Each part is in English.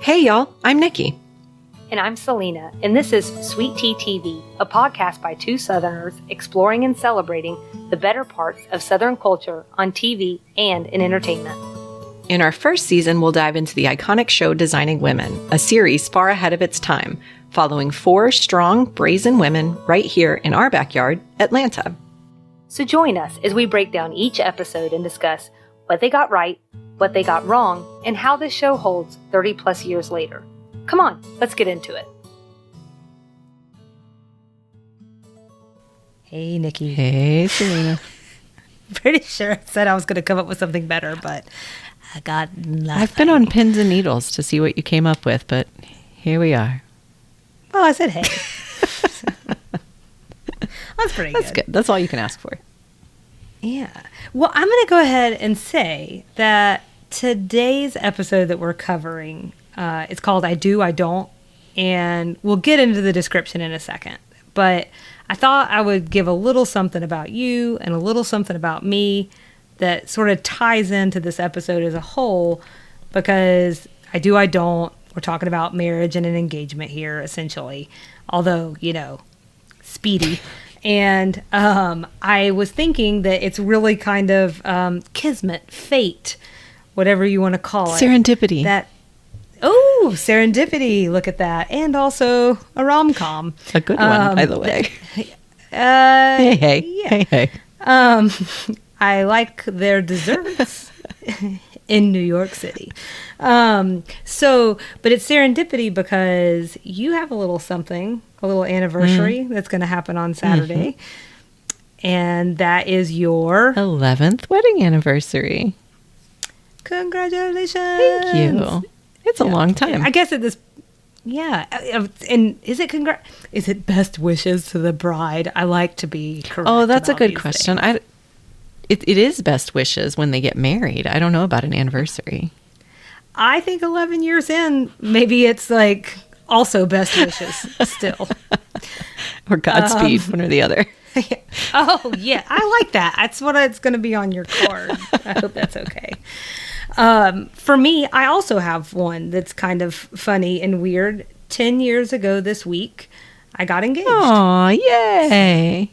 Hey y'all, I'm Nikki. And I'm Selena, and this is Sweet Tea TV, a podcast by two Southerners exploring and celebrating the better parts of Southern culture on TV and in entertainment. In our first season, we'll dive into the iconic show Designing Women, a series far ahead of its time, following 4 strong, brazen women right here in our backyard, Atlanta. So join us as we break down each episode and discuss what they got right, what they got wrong, and how this show holds 30 plus years later. Come on, let's get into it. Hey, Nikki. Hey, Selena. Pretty sure I said I was going to come up with something better, but I got nothing. I've been on pins and needles to see what you came up with, but here we are. Well, I said hey. That's pretty good. That's good. That's all you can ask for. Yeah. Well, I'm going to go ahead and say that today's episode that we're covering, it's called I Do, I Don't, and we'll get into the description in a second. But I thought I would give a little something about you and a little something about me that sort of ties into this episode as a whole, because I do, I don't. We're talking about marriage and an engagement here, essentially, although, speedy. And I was thinking that it's really kind of kismet, fate, whatever you want to call it. Serendipity. Serendipity. Look at that. And also a rom-com. A good one, by the way. Hey. Hey. I like their desserts in New York City. But it's serendipity because you have a little something, a little anniversary that's going to happen on Saturday. And that is your 11th wedding anniversary. Congratulations. Thank you. It's a long time. I guess at this, and is it best wishes to the bride? I like to be correct. Oh, that's a good question. It is best wishes when they get married. I don't know about an anniversary. I think 11 years in, maybe it's like also best wishes still. Or Godspeed, one or the other. Oh, yeah. I like that. That's what it's going to be on your card. I hope that's okay. For me, I also have one that's kind of funny and weird. 10 years ago this week, I got engaged. Aw, yay.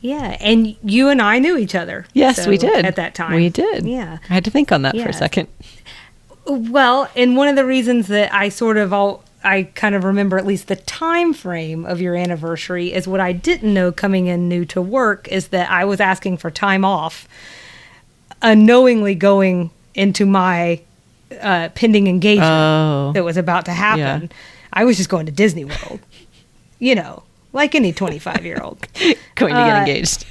Yeah, and you and I knew each other. Yes, we did. At that time. We did. Yeah. I had to think on that for a second. Well, and one of the reasons that I kind of remember at least the time frame of your anniversary is what I didn't know coming in new to work is that I was asking for time off, unknowingly going into my pending engagement that was about to happen. Yeah. I was just going to Disney World, like any 25-year-old. Going to get engaged.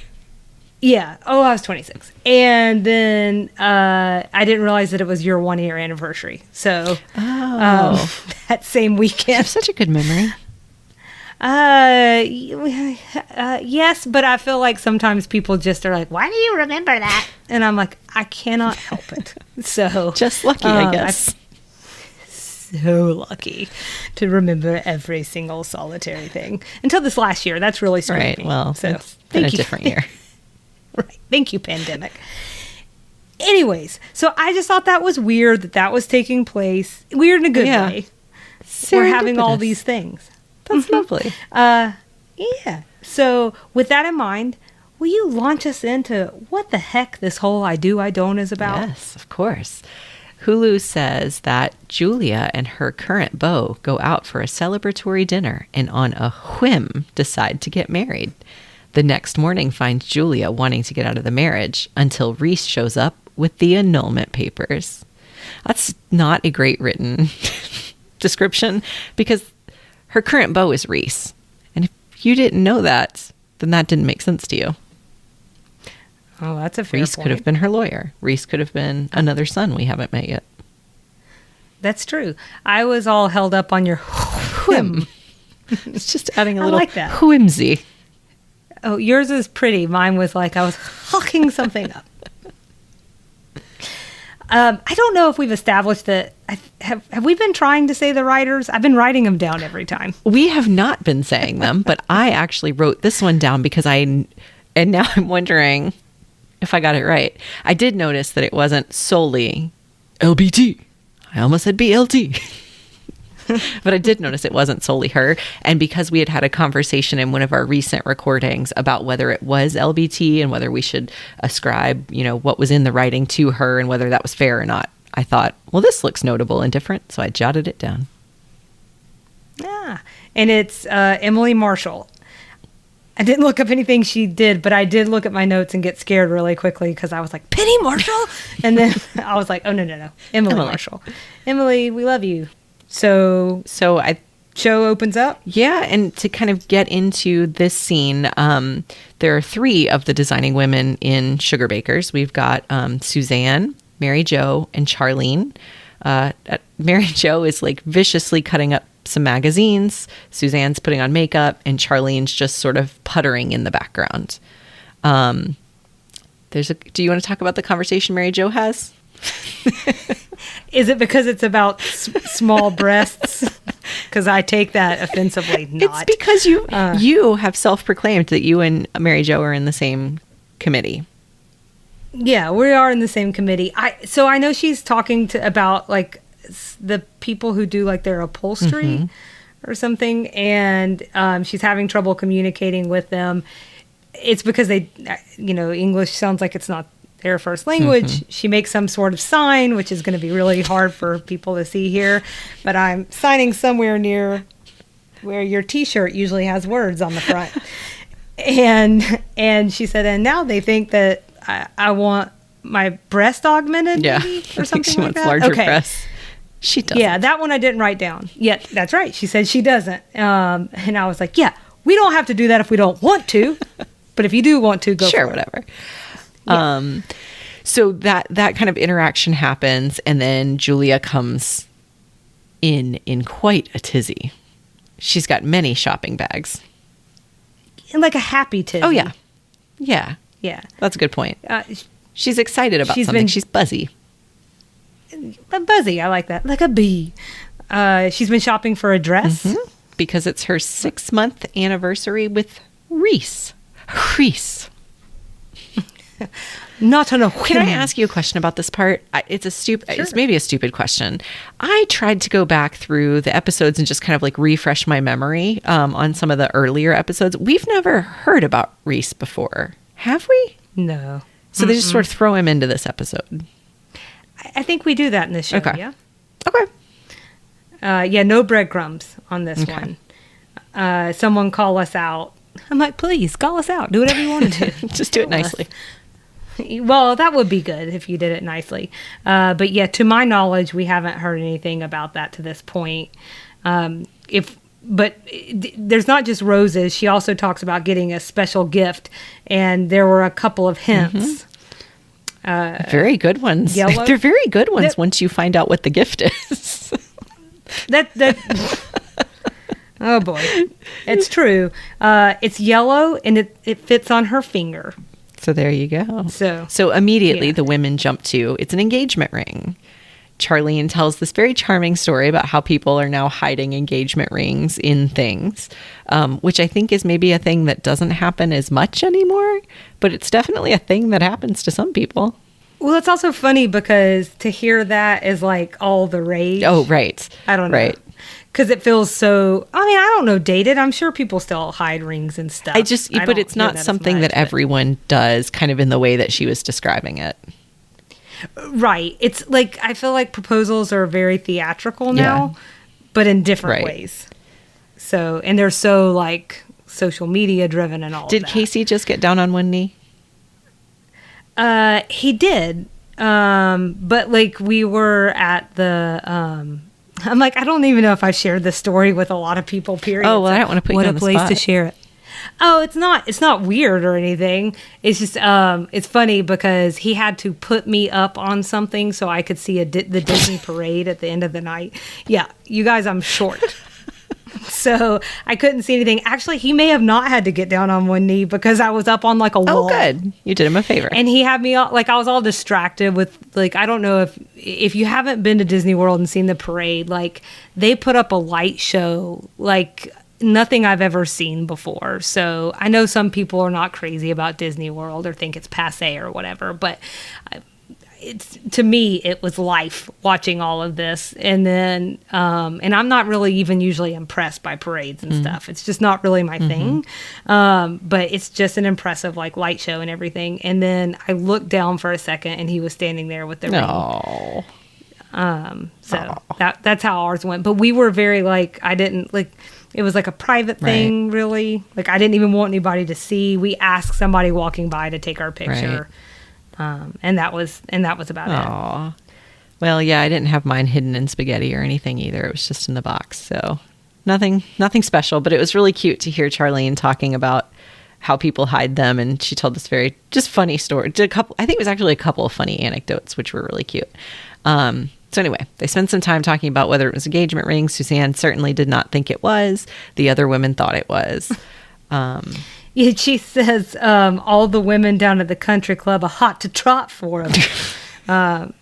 Yeah. Oh, I was 26. And then I didn't realize that it was your 1-year anniversary. So that same weekend. You have such a good memory. Yes, but I feel like sometimes people just are like, why do you remember that? And I'm like, I cannot help it. So just lucky, I guess. So lucky to remember every single solitary thing until this last year. That's really screwed me. Right. Well, so it's been a different year. Right. Thank you, pandemic. Anyways, so I just thought that was weird that was taking place. Weird in a good way. We're having all these things. That's lovely. Yeah. So with that in mind, will you launch us into what the heck this whole I do, I don't is about? Yes, of course. Hulu says that Julia and her current beau go out for a celebratory dinner and on a whim decide to get married. The next morning finds Julia wanting to get out of the marriage until Reese shows up with the annulment papers. That's not a great written description because her current beau is Reese. And if you didn't know that, then that didn't make sense to you. Oh, that's a fair Reese point. could have been her lawyer. Reese could have been another son we haven't met yet. That's true. I was all held up on your whim. It's just adding a little like that. whimsy. Oh, yours is pretty. Mine was like I was hawking something up. I don't know if we've established that. Have we been trying to say the writers? I've been writing them down every time. We have not been saying them, but I actually wrote this one down because and now I'm wondering if I got it right. I did notice that it wasn't solely LBT. I almost said BLT. But I did notice it wasn't solely her. And because we had a conversation in one of our recent recordings about whether it was LBT and whether we should ascribe, what was in the writing to her and whether that was fair or not, I thought, well, this looks notable and different. So I jotted it down. Yeah. And it's Emily Marshall. I didn't look up anything she did, but I did look at my notes and get scared really quickly because I was like, Penny Marshall? And then I was like, oh, no. Emily Marshall. Emily, we love you. So show opens up? Yeah, and to kind of get into this scene, there are 3 of the designing women in Sugar Bakers. We've got Suzanne, Mary Jo, and Charlene. Mary Jo is like viciously cutting up some magazines. Suzanne's putting on makeup, and Charlene's just sort of puttering in the background. Do you want to talk about the conversation Mary Jo has? Is it because it's about small breasts? Because I take that offensively. Not. It's because you have self-proclaimed that you and Mary Jo are in the same committee. Yeah, we are in the same committee. So I know she's talking about like the people who do like their upholstery or something, and she's having trouble communicating with them. It's because they, English sounds like it's not their first language. She makes some sort of sign, which is going to be really hard for people to see here, but I'm signing somewhere near where your t-shirt usually has words on the front. And she said, and now they think that I want my breast augmented, maybe, or something she like wants that. Larger breasts. She doesn't. Yeah, that one I didn't write down. Yeah, that's right. She said she doesn't. And I was like, yeah, we don't have to do that if we don't want to. But if you do want to, go for it. Sure, whatever. Yeah. So that kind of interaction happens, and then Julia comes in quite a tizzy. She's got many shopping bags. And like a happy tizzy. Oh, yeah. Yeah. Yeah. That's a good point. She's excited about something. She's buzzy. Buzzy, I like that. Like a bee. She's been shopping for a dress. Because it's her 6-month anniversary with Reese. Not on a whim. Can I ask you a question about this part? It's maybe a stupid question. I tried to go back through the episodes and just kind of like refresh my memory on some of the earlier episodes. We've never heard about Reese before, have we? No. So they just sort of throw him into this episode. I think we do that in this show. Okay. Yeah. Okay. No breadcrumbs on this one. Someone call us out. I'm like, please call us out. Do whatever you want to do. Just do it nicely. Well, that would be good if you did it nicely. But yeah, to my knowledge, we haven't heard anything about that to this point. But there's not just roses. She also talks about getting a special gift, and there were a couple of hints. Very good ones. Yellow? They're very good ones once you find out what the gift is. Oh boy, it's true. It's yellow and it fits on her finger. So there you go. So immediately the women jump to, it's an engagement ring. Charlene tells this very charming story about how people are now hiding engagement rings in things, which I think is maybe a thing that doesn't happen as much anymore, but it's definitely a thing that happens to some people. Well, it's also funny because to hear that is like all the rage. Oh, right. I don't know. Right. Because it feels so, I don't know, dated. I'm sure people still hide rings and stuff. But it's not something that everyone does kind of in the way that she was describing it. Right. It's like, I feel like proposals are very theatrical now, but in different ways. So, and they're so like social media driven and all Did that. Casey just get down on one knee? He did. But like we were at the, I'm like, I don't even know if I've shared this story with a lot of people, period. Oh, well, I don't want to put you on the spot. What a place to share it. Oh, it's not weird or anything. It's just, it's funny because he had to put me up on something so I could see the Disney parade at the end of the night. Yeah, you guys, I'm short. So I couldn't see anything. Actually, he may have not had to get down on one knee because I was up on like a wall. Oh, good. You did him a favor. And he had me all, like, I was all distracted with, like, I don't know if you haven't been to Disney World and seen the parade, like, they put up a light show, like, nothing I've ever seen before. So I know some people are not crazy about Disney World or think it's passe or whatever, but it's, to me, it was life watching all of this. And then, and I'm not really even usually impressed by parades and stuff. It's just not really my thing. But it's just an impressive like light show and everything. And then I looked down for a second and he was standing there with the ring. So that's how ours went. But we were very like, I didn't like, it was like a private thing, really. Like I didn't even want anybody to see. We asked somebody walking by to take our picture. And that was about it. Well, yeah, I didn't have mine hidden in spaghetti or anything either. It was just in the box. So nothing special, but it was really cute to hear Charlene talking about how people hide them. And she told this very just funny story. I think it was actually a couple of funny anecdotes, which were really cute. So anyway, they spent some time talking about whether it was engagement rings. Suzanne certainly did not think it was. The other women thought it was. Yeah, she says all the women down at the country club are hot to trot for him.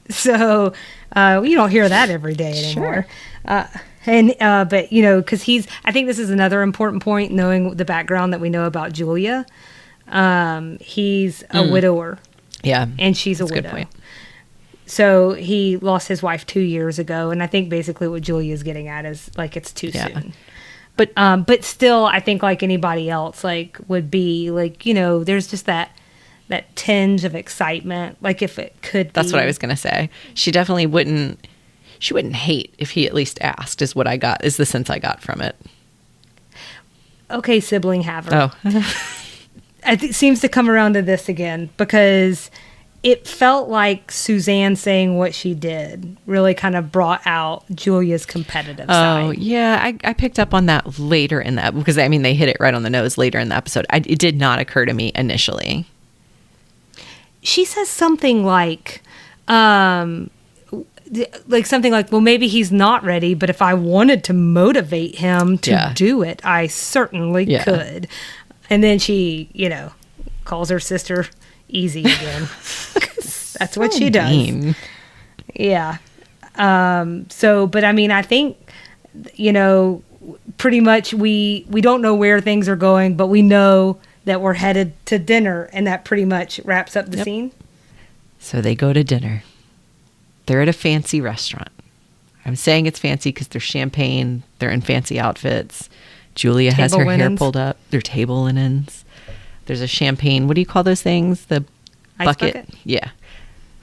So you don't hear that every day anymore. Sure. But you know, because I think this is another important point, knowing the background that we know about Julia. He's a widower. Yeah, and she's a widow. Good point. So he lost his wife 2 years ago, and I think basically what Julia is getting at is like it's too soon. But still, I think like anybody else, like would be like, you know, there's just that tinge of excitement. Like if it could. That's what I was gonna say. She definitely wouldn't. She wouldn't hate if he at least asked. Is what I got. Is the sense I got from it. Okay, sibling haver. It seems to come around to this again because it felt like Suzanne saying what she did really kind of brought out Julia's competitive side. Oh, yeah. I picked up on that later in that because, I mean, they hit it right on the nose later in the episode. It did not occur to me initially. She says something like something like, well, maybe he's not ready, but if I wanted to motivate him to do it, I certainly could. And then she, you know, calls her sister easy again. That's what she does. Mean. Yeah. But I mean, I think, you know, pretty much we don't know where things are going, but we know that we're headed to dinner, and that pretty much wraps up the scene. So they go to dinner. They're at a fancy restaurant. I'm saying it's fancy because there's champagne. They're in fancy outfits. Julia has her hair pulled up. They're table linens. There's a champagne. What do you call those things? The bucket? Yeah.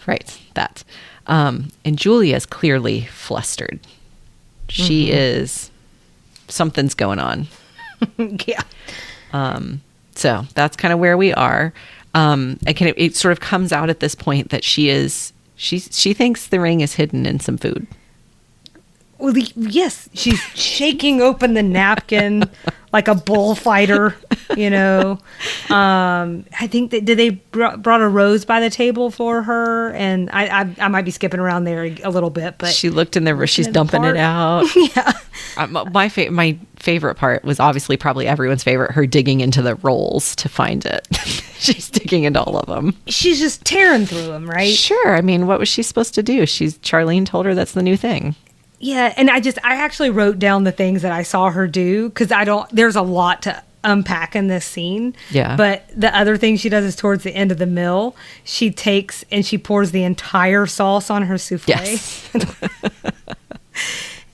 Right. That. And Julia is clearly flustered. She is, something's going on. Yeah. So that's kind of where we are. It sort of comes out at this point that she thinks the ring is hidden in some food. Well, yes, she's shaking open the napkin like a bullfighter, you know. I think that they brought a rose by the table for her, and I might be skipping around there a little bit, but she looked in there. She's dumping it out. Yeah. My favorite part was obviously probably everyone's favorite. Her digging into the rolls to find it. She's digging into all of them. She's just tearing through them, right? Sure. I mean, what was she supposed to do? Charlene told her that's the new thing. Yeah, and I actually wrote down the things that I saw her do because there's a lot to unpack in this scene. Yeah. But the other thing she does is towards the end of the meal, she takes and she pours the entire sauce on her souffle. Yes.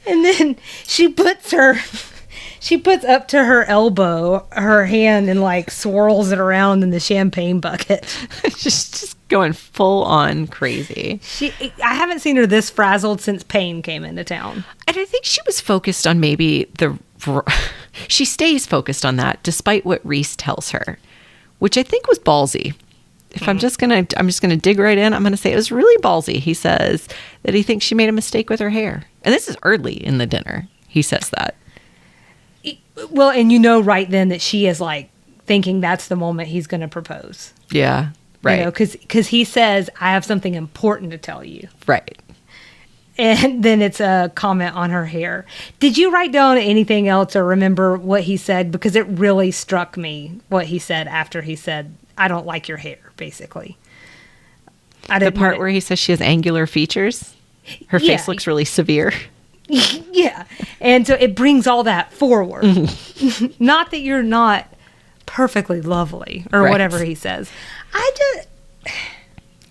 And then she puts up to her elbow her hand and like swirls it around in the champagne bucket. just going full on crazy. I haven't seen her this frazzled since Payne came into town. And I think she was focused on she stays focused on that despite what Reese tells her, which I think was ballsy. If I'm just gonna dig right in. I'm gonna say it was really ballsy. He says that he thinks she made a mistake with her hair, and this is early in the dinner. He says that. Well, and you know right then that she is like thinking that's the moment he's going to propose. Yeah, right. You know, because he says, I have something important to tell you. Right. And then it's a comment on her hair. Did you write down anything else or remember what he said? Because it really struck me what he said after he said, I don't like your hair, basically. The part where he says she has angular features? Her face looks really severe. Yeah. And so it brings all that forward. Not that you're not perfectly lovely or whatever he says.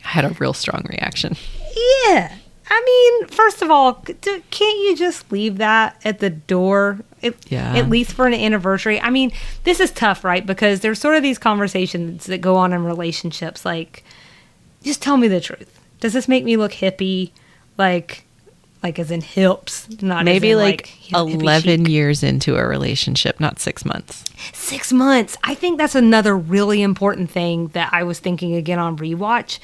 I had a real strong reaction. Yeah. I mean, first of all, can't you just leave that at the door? At least for an anniversary. I mean, this is tough, right? Because there's sort of these conversations that go on in relationships. Like, just tell me the truth. Does this make me look hippie? Like as in hips, not maybe as in, like 11 years into a relationship, not 6 months. 6 months. I think that's another really important thing that I was thinking again on rewatch.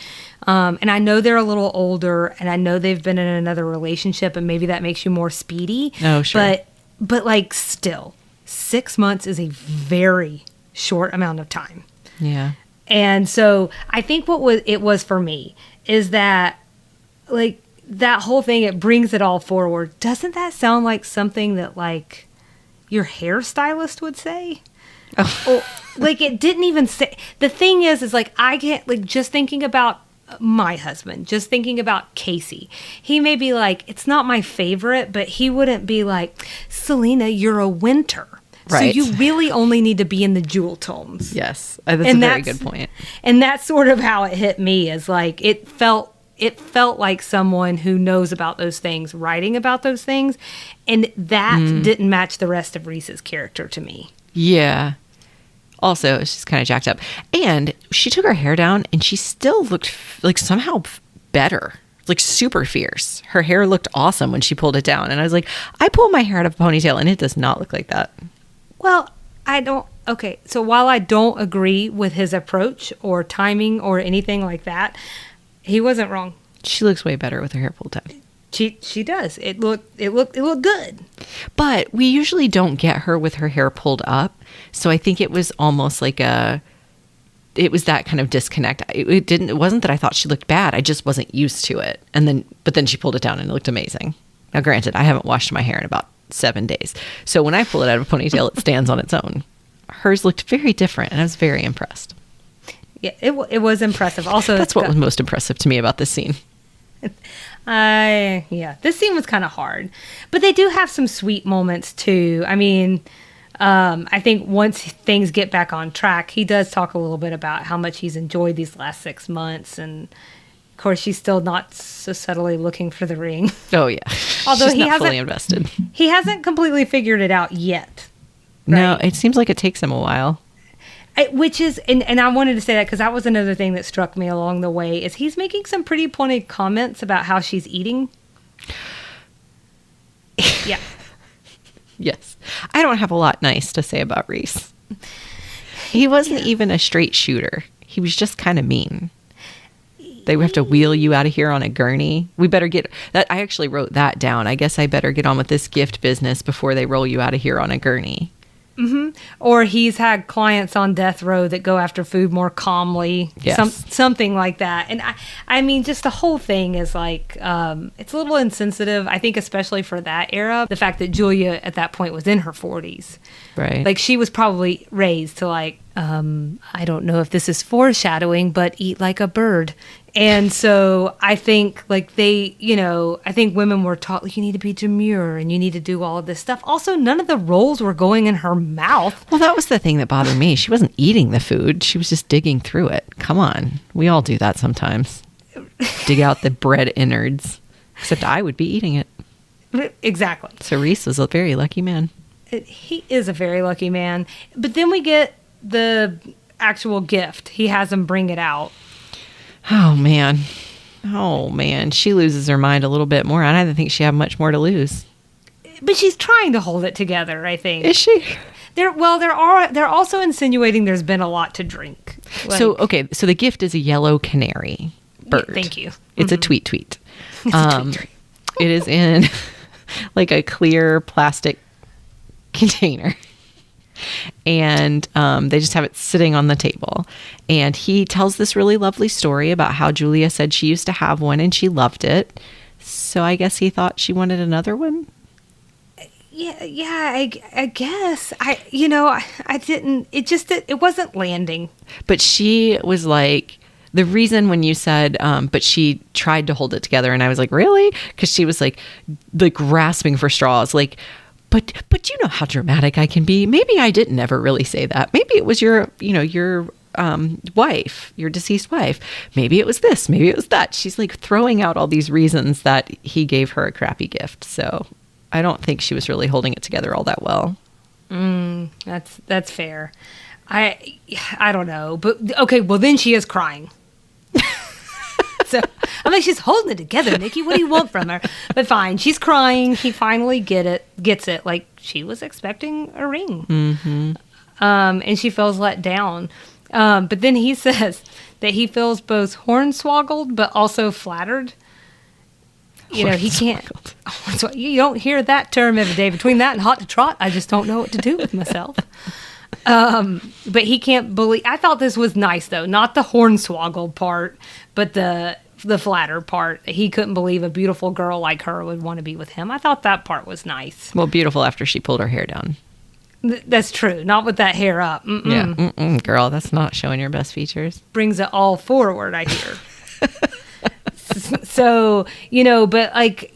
And I know they're a little older, and I know they've been in another relationship, and maybe that makes you more speedy. Oh, sure. But like still, 6 months is a very short amount of time. Yeah. And so I think what it was for me is that, like, that whole thing, it brings it all forward. Doesn't that sound like something that, like, your hairstylist would say? Oh. Like, it didn't even say. The thing is like, I get, like, just thinking about my husband, just thinking about Casey. He may be like, it's not my favorite, but he wouldn't be like, Selena, you're a winter. Right. So you really only need to be in the jewel tones. Yes. That's a very good point. And that's sort of how it hit me, is like, it felt like someone who knows about those things writing about those things, and that didn't match the rest of Reese's character to me. Yeah. Also, she's kind of jacked up, and she took her hair down, and she still looked like somehow better, like super fierce. Her hair looked awesome when she pulled it down, and I was like, I pull my hair out of a ponytail, and it does not look like that. Well, okay, so while I don't agree with his approach or timing or anything like that, he wasn't wrong. She looks way better with her hair pulled down. She does. It looked good. But we usually don't get her with her hair pulled up, so I think it was almost like it was that kind of disconnect. It wasn't that I thought she looked bad. I just wasn't used to it. But then she pulled it down and it looked amazing. Now, granted, I haven't washed my hair in about 7 days, so when I pull it out of a ponytail, it stands on its own. Hers looked very different, and I was very impressed. Yeah, it was impressive. Also, that's what was most impressive to me about this scene. This scene was kind of hard, but they do have some sweet moments too. I mean, I think once things get back on track, he does talk a little bit about how much he's enjoyed these last 6 months, and of course, she's still not so subtly looking for the ring. Oh yeah, although she's not fully invested. He hasn't completely figured it out yet. Right? No, it seems like it takes him a while. Which is, and I wanted to say that because that was another thing that struck me along the way, is he's making some pretty pointed comments about how she's eating. Yeah. Yes. I don't have a lot nice to say about Reese. He wasn't even a straight shooter. He was just kind of mean. They have to wheel you out of here on a gurney. We better get that. I actually wrote that down. I guess I better get on with this gift business before they roll you out of here on a gurney. Mm-hmm. Or he's had clients on death row that go after food more calmly. Yes. Something like that. And I mean, just the whole thing is like, it's a little insensitive, I think, especially for that era. The fact that Julia at that point was in her 40s. Right. Like, she was probably raised to like, I don't know if this is foreshadowing, but eat like a bird. And so I think like I think women were taught, like, you need to be demure and you need to do all of this stuff. Also, none of the rolls were going in her mouth. Well, that was the thing that bothered me. She wasn't eating the food. She was just digging through it. Come on. We all do that sometimes. Dig out the bread innards. Except I would be eating it. Exactly. So Reese was a very lucky man. He is a very lucky man. But then we get the actual gift. He has him bring it out. Oh, man. She loses her mind a little bit more. I don't think she had much more to lose. But she's trying to hold it together, I think. Is she? They're also insinuating there's been a lot to drink. Like, so the gift is a yellow canary bird. Yeah, thank you. It's a tweet. It's a tweet. It is in like a clear plastic container. And they just have it sitting on the table. And he tells this really lovely story about how Julia said she used to have one and she loved it. So I guess he thought she wanted another one. Yeah, I guess. I didn't, it wasn't landing. But she was like, the reason when you said, but she tried to hold it together, and I was like, really? Because she was like grasping for straws, like, but you know how dramatic I can be. Maybe I didn't ever really say that. Maybe it was your wife, your deceased wife. Maybe it was this, maybe it was that. She's like throwing out all these reasons that he gave her a crappy gift. So I don't think she was really holding it together all that well. That's fair. I don't know, but okay. Well, then she is crying. So I'm like, she's holding it together, Nikki. What do you want from her? But fine, she's crying. He finally gets it. Like she was expecting a ring, and she feels let down. But then he says that he feels both hornswoggled but also flattered. You know, he can't. You don't hear that term every day. Between that and hot to trot, I just don't know what to do with myself. But he can't believe. I thought this was nice though, not the hornswoggled part, but the flatter part. He couldn't believe a beautiful girl like her would want to be with him. I thought that part was nice. Well, beautiful after she pulled her hair down. That's true. Not with that hair up. Yeah, girl, that's not showing your best features. Brings it all forward, I hear. So, you know, but like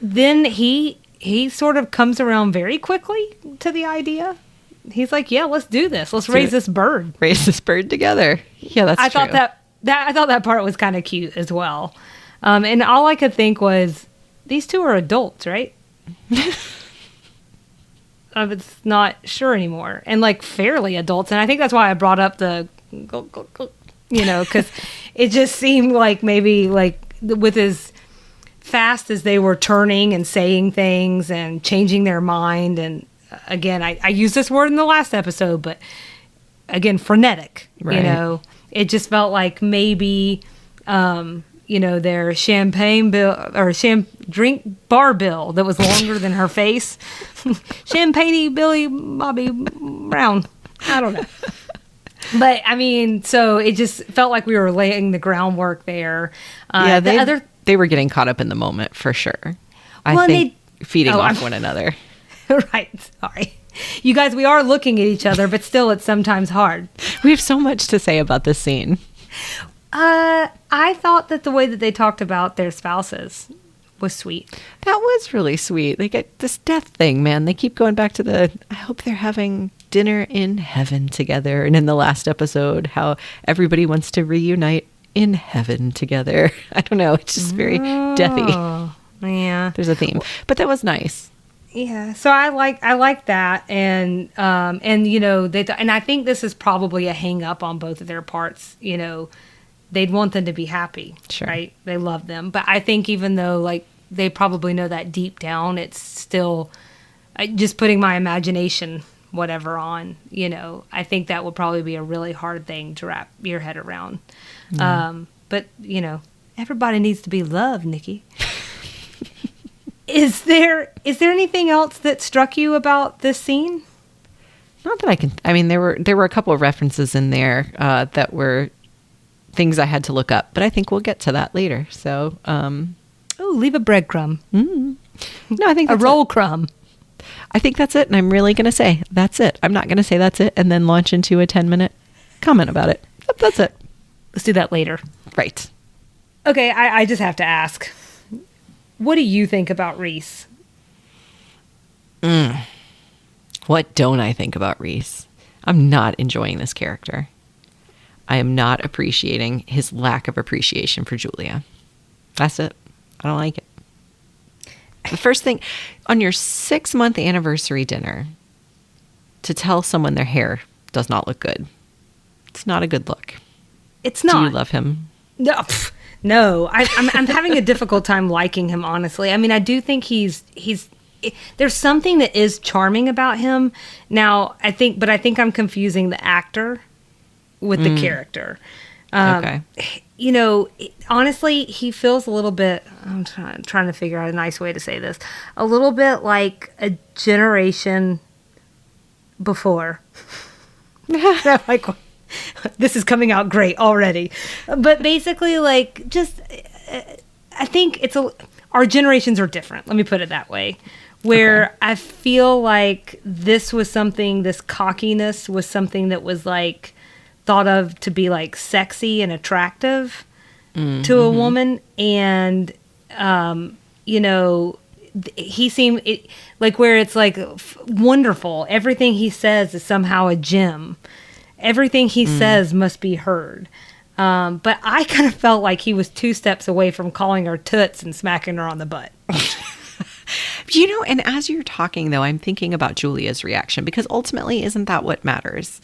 then he sort of comes around very quickly to the idea. He's like, yeah, let's do this. Let's raise this bird. Raise this bird together. Yeah, that's true. I thought that part was kind of cute as well. And all I could think was, these two are adults, right? It's not sure anymore. And like fairly adults. And I think that's why I brought up the, you know, because it just seemed like maybe like with as fast as they were turning and saying things and changing their mind. And again, I used this word in the last episode, but again, frenetic, right. You know, it just felt like maybe, you know, their champagne bill or drink bar bill that was longer than her face. Champagne Billy Bobby Brown. I don't know. But I mean, so it just felt like we were laying the groundwork there. Yeah, they were getting caught up in the moment for sure. I think feeding off one another. Right. Sorry. You guys, we are looking at each other, but still it's sometimes hard. We have so much to say about this scene. I thought that the way that they talked about their spouses was sweet. That was really sweet. They get this death thing, man. They keep going back to I hope they're having dinner in heaven together. And in the last episode, how everybody wants to reunite in heaven together. I don't know. It's just very deathy. Yeah. There's a theme. But that was nice. Yeah, so I like that, and you know and I think this is probably a hang up on both of their parts. You know, they'd want them to be happy, sure. Right? They love them, but I think even though like they probably know that deep down, it's still just putting my imagination whatever on. You know, I think that would probably be a really hard thing to wrap your head around. But you know, everybody needs to be loved, Nikki. Is there anything else that struck you about this scene? Not that I can. I mean, there were a couple of references in there that were things I had to look up, but I think we'll get to that later. So, leave a breadcrumb. No, I think a roll crumb. I think that's it, and I'm really going to say that's it. I'm not going to say that's it, and then launch into a 10-minute comment about it. That's it. Let's do that later. Right. Okay, I just have to ask. What do you think about Reese? What don't I think about Reese? I'm not enjoying this character. I am not appreciating his lack of appreciation for Julia. That's it. I don't like it. The first thing, on your 6-month anniversary dinner, to tell someone their hair does not look good. It's not a good look. It's not. Do you love him? No, I'm having a difficult time liking him, honestly. I mean, I do think he's there's something that is charming about him. Now, I think I'm confusing the actor with the character. Okay. You know, honestly, he feels a little bit, I'm trying to figure out a nice way to say this, a little bit like a generation before. Like, this is coming out great already. But basically, like, just, I think our generations are different. Let me put it that way. Where I feel like this cockiness was something that was, like, thought of to be, like, sexy and attractive to a woman. And, you know, he seemed, like, where it's, like, wonderful. Everything he says is somehow a gem. Everything he says must be heard. But I kind of felt like he was 2 steps away from calling her toots and smacking her on the butt. And as you're talking, though, I'm thinking about Julia's reaction, because ultimately, isn't that what matters?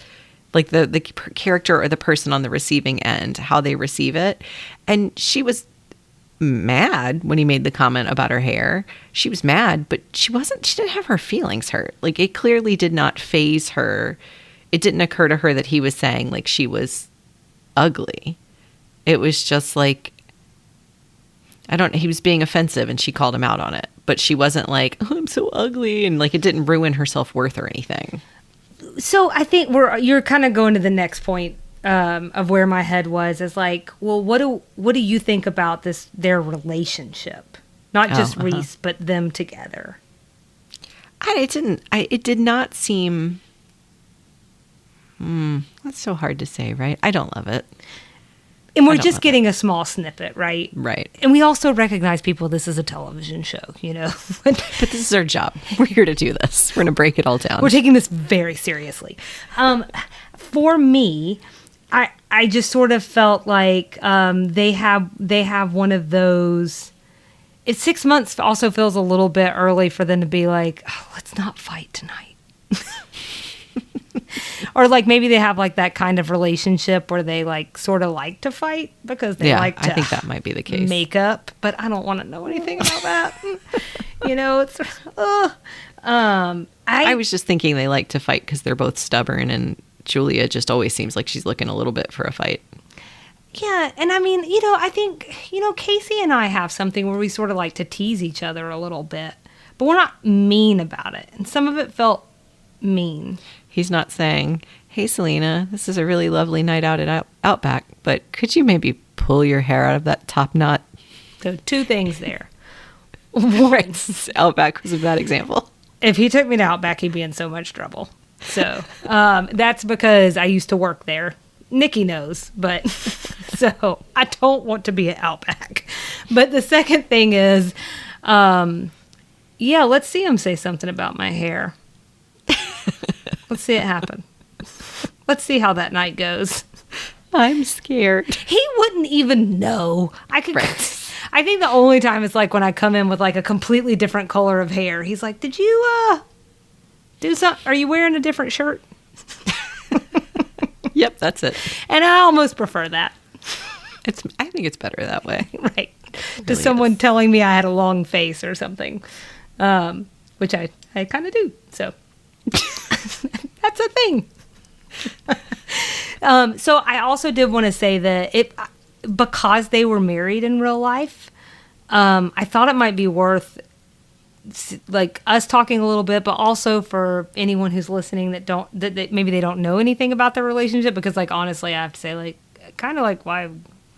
Like the character or the person on the receiving end, how they receive it. And she was mad when he made the comment about her hair. She was mad, but she didn't have her feelings hurt. Like, it clearly did not faze her. It didn't occur to her that he was saying like she was ugly. It was just like, he was being offensive and she called him out on it. But she wasn't like, oh, I'm so ugly. And like, it didn't ruin her self-worth or anything. So I think you're kind of going to the next point of where my head was, is like, well, what do you think about their relationship? Not just Reese, but them together. It did not seem, that's so hard to say, right? I don't love it. And we're just getting a small snippet, right? Right. And we also recognize, people, this is a television show, But this is our job. We're here to do this. We're going to break it all down. We're taking this very seriously. For me, I just sort of felt like they have one of those. It's 6 months also feels a little bit early for them to be like, oh, let's not fight tonight. Or like maybe they have like that kind of relationship where they like sort of like to fight because they like to, I think that might be the case. Make up, but I don't want to know anything about that. It's I was just thinking they like to fight because they're both stubborn, and Julia just always seems like she's looking a little bit for a fight. Yeah, and I mean, I think, Casey and I have something where we sort of like to tease each other a little bit, but we're not mean about it. And some of it felt mean. He's not saying, hey, Selena, this is a really lovely night out at Outback, but could you maybe pull your hair out of that top knot? So 2 things there. Right. Outback was a bad example. If he took me to Outback, he'd be in so much trouble. So that's because I used to work there. Nikki knows, but so I don't want to be at Outback. But the second thing is, let's see him say something about my hair. Let's see it happen. Let's see how that night goes. I'm scared. He wouldn't even know. Right. I think the only time is like when I come in with like a completely different color of hair. He's like, did you do something? Are you wearing a different shirt? Yep, that's it. And I almost prefer that. I think it's better that way. Right. To someone telling me I had a long face or something, which I kind of do. So that's a thing. So I also did want to say that because they were married in real life, I thought it might be worth like us talking a little bit, but also for anyone who's listening that maybe they don't know anything about their relationship, because like honestly I have to say, like, kind of like why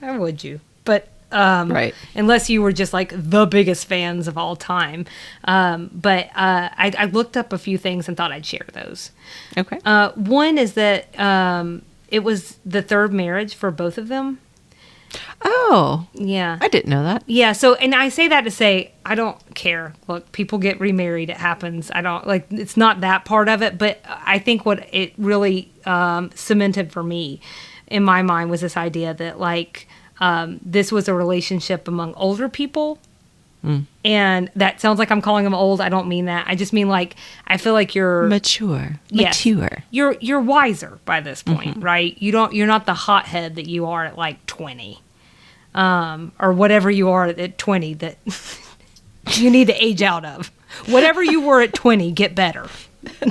would you? But right, unless you were just like the biggest fans of all time. But I looked up a few things and thought I'd share those. Okay. One is that it was the 3rd marriage for both of them. Oh. Yeah. I didn't know that. Yeah. So, and I say that to say, I don't care. Look, people get remarried. It happens. I don't like, it's not that part of it, but I think what it really cemented for me in my mind was this idea that like, this was a relationship among older people. And that sounds like I'm calling them old. I don't mean that. I just mean like, I fil like you're mature. Yes, you're wiser by this point, right? You're not the hothead that you are at like 20, or whatever you are at 20 that you need to age out of. Whatever you were at 20, get better.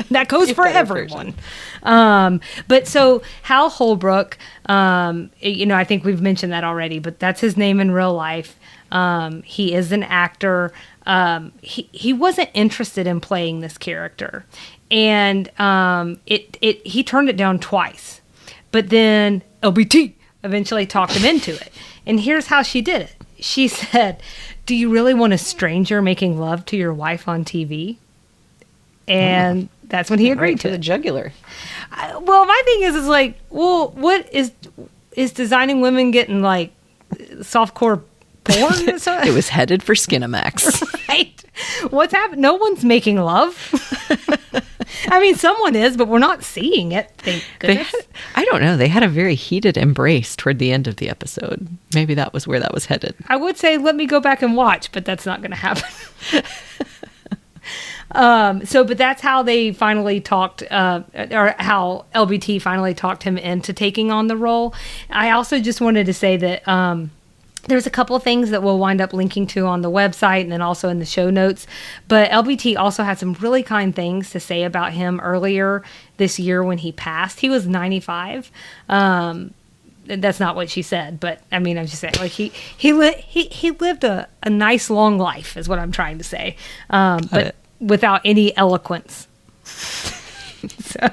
That goes for everyone. But so Hal Holbrook, I think we've mentioned that already, but that's his name in real life. He is an actor. He wasn't interested in playing this character, and he turned it down twice. But then LBT eventually talked him into it. And here's how she did it. She said, "Do you really want a stranger making love to your wife on TV?" And that's when he agreed to the jugular. Well, my thing is like, well, what is designing women getting like softcore porn? It was headed for Skinamax. Right? What's happened? No one's making love. I I mean, someone is, but we're not seeing it. Thank goodness. I don't know. They had a very heated embrace toward the end of the episode. Maybe that was where that was headed. I would say, let me go back and watch, but that's not going to happen. But that's how they finally talked, or how LBT finally talked him into taking on the role. I also just wanted to say that there's a couple of things that we'll wind up linking to on the website and then also in the show notes. But LBT also had some really kind things to say about him earlier this year when he passed. He was 95. That's not what she said, but I mean, I'm just saying, like he lived a nice long life, is what I'm trying to say, but without any eloquence. So.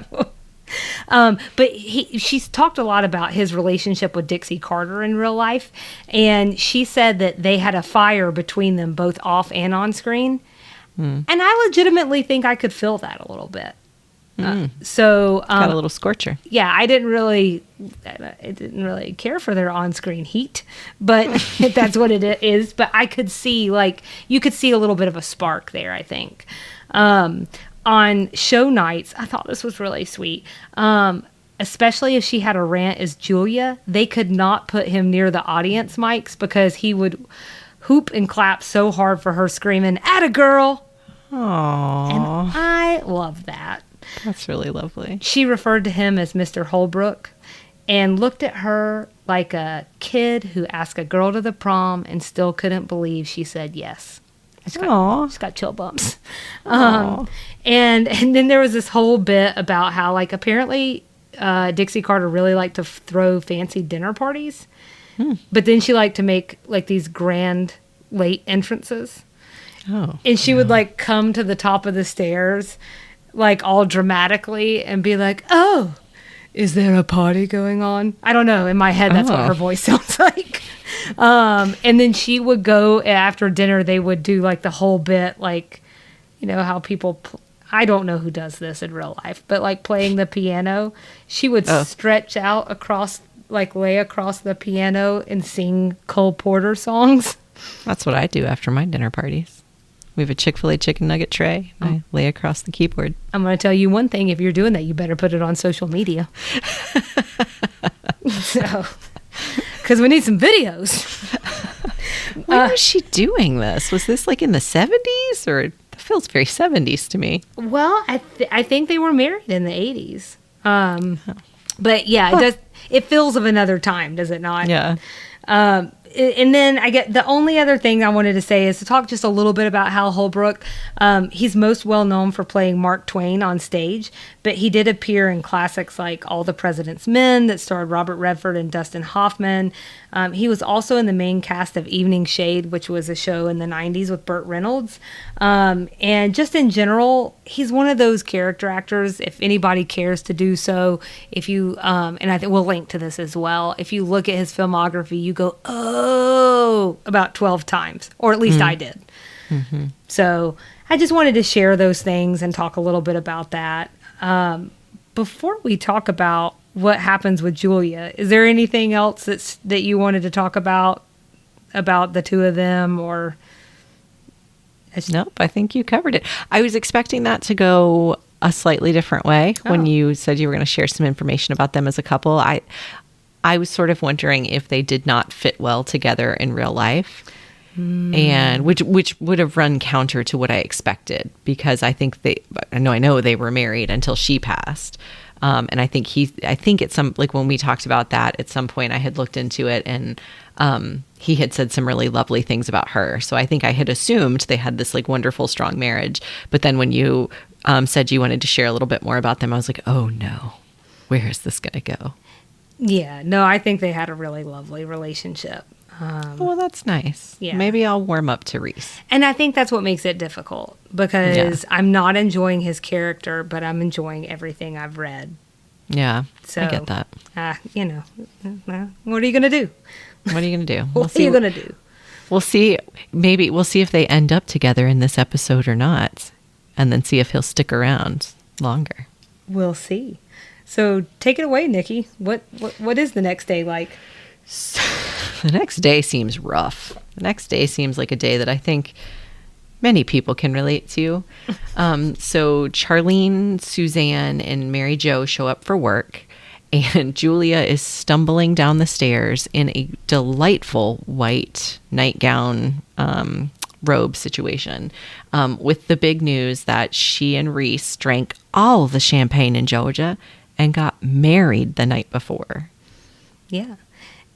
But she's talked a lot about his relationship with Dixie Carter in real life, and she said that they had a fire between them both off and on screen, and I legitimately think I could feel that a little bit. Got a little scorcher. Yeah, I didn't really care for their on-screen heat, but that's what it is. But I could see, like, you could see a little bit of a spark there, I think. On show nights, I thought this was really sweet. Especially if she had a rant as Julia, they could not put him near the audience mics because he would hoop and clap so hard for her screaming, "Atta girl!" Aww. And I love that. That's really lovely. She referred to him as Mr. Holbrook and looked at her like a kid who asked a girl to the prom and still couldn't believe she said yes. I just got chill bumps. And then there was this whole bit about how, like, apparently Dixie Carter really liked to throw fancy dinner parties. But then she liked to make, like, these grand late entrances. And she would, like, come to the top of the stairs, like, all dramatically and be like, "Oh, is there a party going on?" I don't know. In my head, that's what her voice sounds like. And then she would go after dinner. They would do, like, the whole bit, like, you know, how people, I don't know who does this in real life, but, like, playing the piano, she would stretch out across, like, lay across the piano and sing Cole Porter songs. That's what I do after my dinner parties. We have a Chick-fil-A chicken nugget tray. I lay across the keyboard. I'm going to tell you one thing. If you're doing that, you better put it on social media. So, because we need some videos. When was she doing this? Was this like in the 70s? Or it feels very 70s to me. Well, I think they were married in the 80s. But yeah, it feels of another time, does it not? Yeah. And then the only other thing I wanted to say is to talk just a little bit about Hal Holbrook. He's most well known for playing Mark Twain on stage, but he did appear in classics like All the President's Men that starred Robert Redford and Dustin Hoffman. He was also in the main cast of Evening Shade, which was a show in the 90s with Burt Reynolds. And just in general, he's one of those character actors, if anybody cares to do so, if you, and I think we'll link to this as well, if you look at his filmography, you go, oh, about 12 times, or at least I did. Mm-hmm. So I just wanted to share those things and talk a little bit about that. Before we talk about what happens with Julia, is there anything else that you wanted to talk about the two of them, or? Nope, I think you covered it. I was expecting that to go a slightly different way when you said you were going to share some information about them as a couple. I was sort of wondering if they did not fit well together in real life, and which would have run counter to what I expected, because I think I know they were married until she passed. And I think at some, like when we talked about that at some point, I had looked into it, and he had said some really lovely things about her. So I think I had assumed they had this like wonderful, strong marriage. But then when you said you wanted to share a little bit more about them, I was like, oh no, where is this going to go? Yeah, no, I think they had a really lovely relationship. Well, that's nice. Yeah. Maybe I'll warm up to Reese. And I think that's what makes it difficult, because I'm not enjoying his character, but I'm enjoying everything I've read. Yeah, so, I get that. What are you going to do? What are you going to do? What are you going to do? We'll see. Maybe we'll see if they end up together in this episode or not, and then see if he'll stick around longer. We'll see. So take it away, Nikki. What is the next day like? The next day seems rough. The next day seems like a day that I think many people can relate to. So Charlene, Suzanne, and Mary Jo show up for work, and Julia is stumbling down the stairs in a delightful white nightgown robe situation, with the big news that she and Reese drank all the champagne in Georgia and got married the night before. Yeah.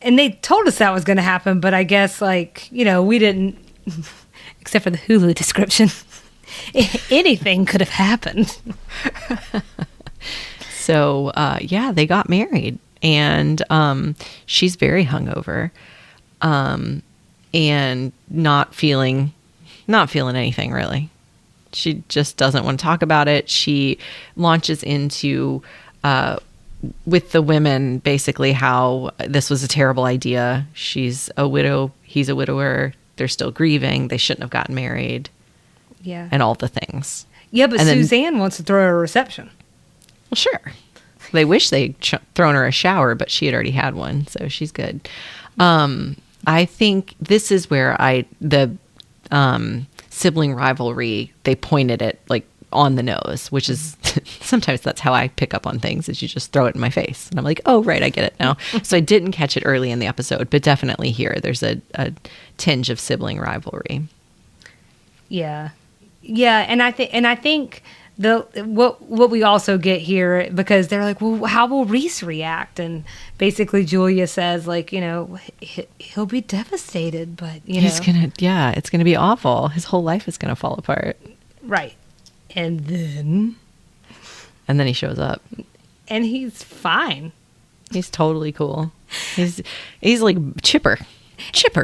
And they told us that was going to happen, but I guess, like, you know, we didn't, except for the Hulu description, anything could have happened. So, yeah, they got married, and she's very hungover, and not feeling anything really. She just doesn't want to talk about it. She launches into with the women basically how this was a terrible idea. She's a widow, he's a widower, they're still grieving, they shouldn't have gotten married. Yeah. And all the things. Yeah, but and Suzanne wants to throw her a reception. Well, sure. They wish they'd thrown her a shower, but she had already had one, so she's good. I think this is where the sibling rivalry, they pointed it like on the nose, which is sometimes that's how I pick up on things, is you just throw it in my face and I'm like, oh right, I get it now. So I didn't catch it early in the episode, but definitely here there's a tinge of sibling rivalry. Yeah and I think what we also get here, because they're like, well, how will Reese react? And basically Julia says, like, you know, he'll be devastated, but it's gonna be awful. His whole life is gonna fall apart. Right. And then he shows up. And he's fine. He's totally cool. He's like chipper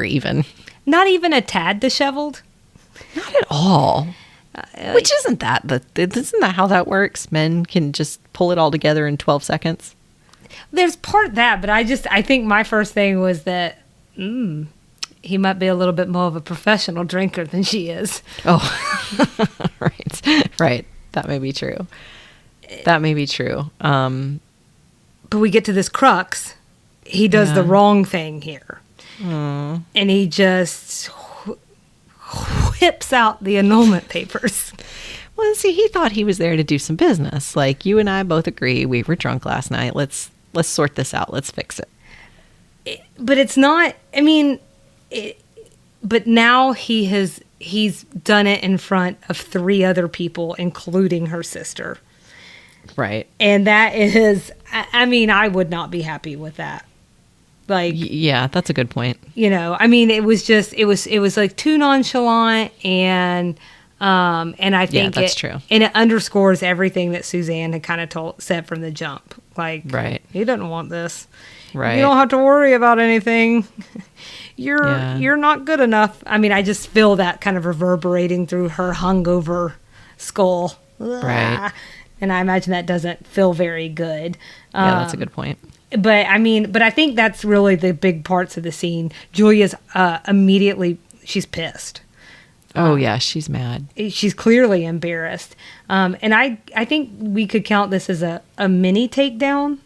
even. Not even a tad disheveled. Not at all. Which isn't that how that works? Men can just pull it all together in 12 seconds. There's part of that, but I think my first thing was that he might be a little bit more of a professional drinker than she is. Oh, right. That may be true. But we get to this crux. He does the wrong thing here. And he just whips out the annulment papers. Well, see, he thought he was there to do some business. Like, you and I both agree, we were drunk last night. Let's sort this out. Let's fix it. But it's not, I mean, but now he's done it in front of 3 other people, including her sister. Right. And that is, I mean, I would not be happy with that. Like, yeah, that's a good point. You know, I mean, it was like too nonchalant, and I think that's true. And it underscores everything that Suzanne had kind of said from the jump. Like, right. He doesn't want this. Right. You don't have to worry about anything. You're not good enough. I mean, I just feel that kind of reverberating through her hungover skull. Right. And I imagine that doesn't feel very good. Yeah, that's a good point. But I think that's really the big parts of the scene. Julia's immediately, she's pissed. Oh yeah, she's mad. She's clearly embarrassed. And I think we could count this as a mini takedown.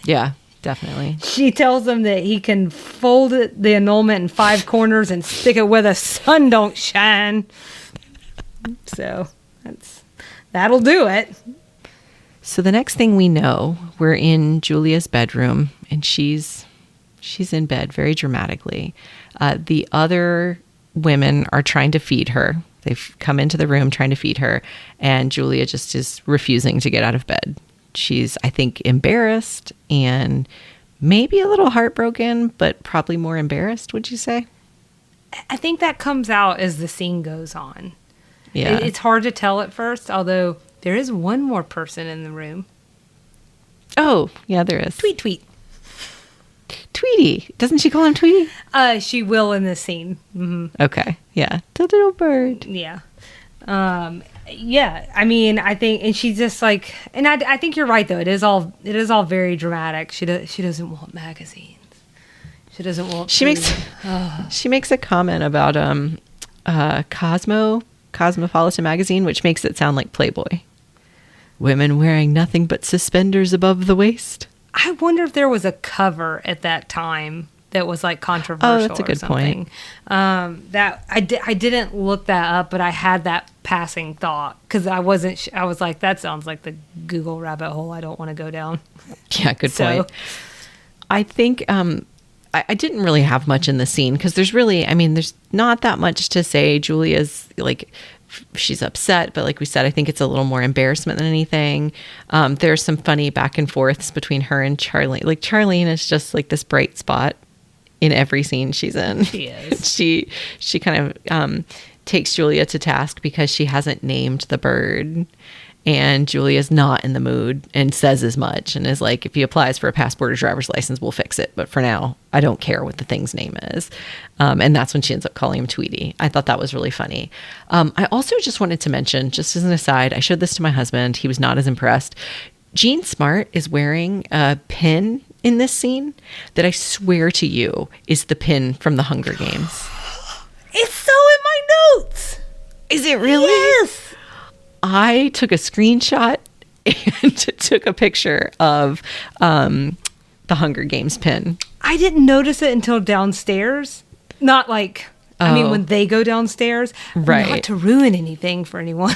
Yeah, definitely. She tells him that he can fold the annulment in 5 corners and stick it where the sun don't shine. So that'll do it. So the next thing we know, we're in Julia's bedroom, and she's in bed very dramatically. The other women are trying to feed her. They've come into the room trying to feed her, and Julia just is refusing to get out of bed. She's, I think, embarrassed and maybe a little heartbroken, but probably more embarrassed, would you say? I think that comes out as the scene goes on. Yeah. It's hard to tell at first, although there is one more person in the room. Oh, yeah, there is. Tweet. Tweety. Doesn't she call him Tweety? She will in this scene. Mm-hmm. Okay. Yeah. The little bird. Yeah. Yeah. I mean, I think, and she's just like, and I think you're right though. It is all very dramatic. She doesn't want magazines. She doesn't want. She makes a comment about Cosmopolitan magazine, which makes it sound like Playboy. Women wearing nothing but suspenders above the waist. I wonder if there was a cover at that time that was like controversial. Oh, that's a or good something. point. That I didn't look that up, but I had that passing thought because I wasn't. I was like, that sounds like the Google rabbit hole I don't want to go down. Yeah, good point. I think I didn't really have much in the scene because there's not that much to say. Julia's like, she's upset, but like we said, I think it's a little more embarrassment than anything. There's some funny back and forths between her and Charlene. Like Charlene is just like this bright spot in every scene she's in. She is. She kind of takes Julia to task because she hasn't named the bird. And Julia's not in the mood and says as much and is like, if he applies for a passport or driver's license, we'll fix it. But for now, I don't care what the thing's name is. And that's when she ends up calling him Tweety. I thought that was really funny. I also just wanted to mention, just as an aside, I showed this to my husband. He was not as impressed. Jean Smart is wearing a pin in this scene that I swear to you is the pin from the Hunger Games. It's so in my notes. Is it really? Yes. I took a screenshot and took a picture of the Hunger Games pin. I didn't notice it until downstairs. Not like, I mean, when they go downstairs. Right. Not to ruin anything for anyone.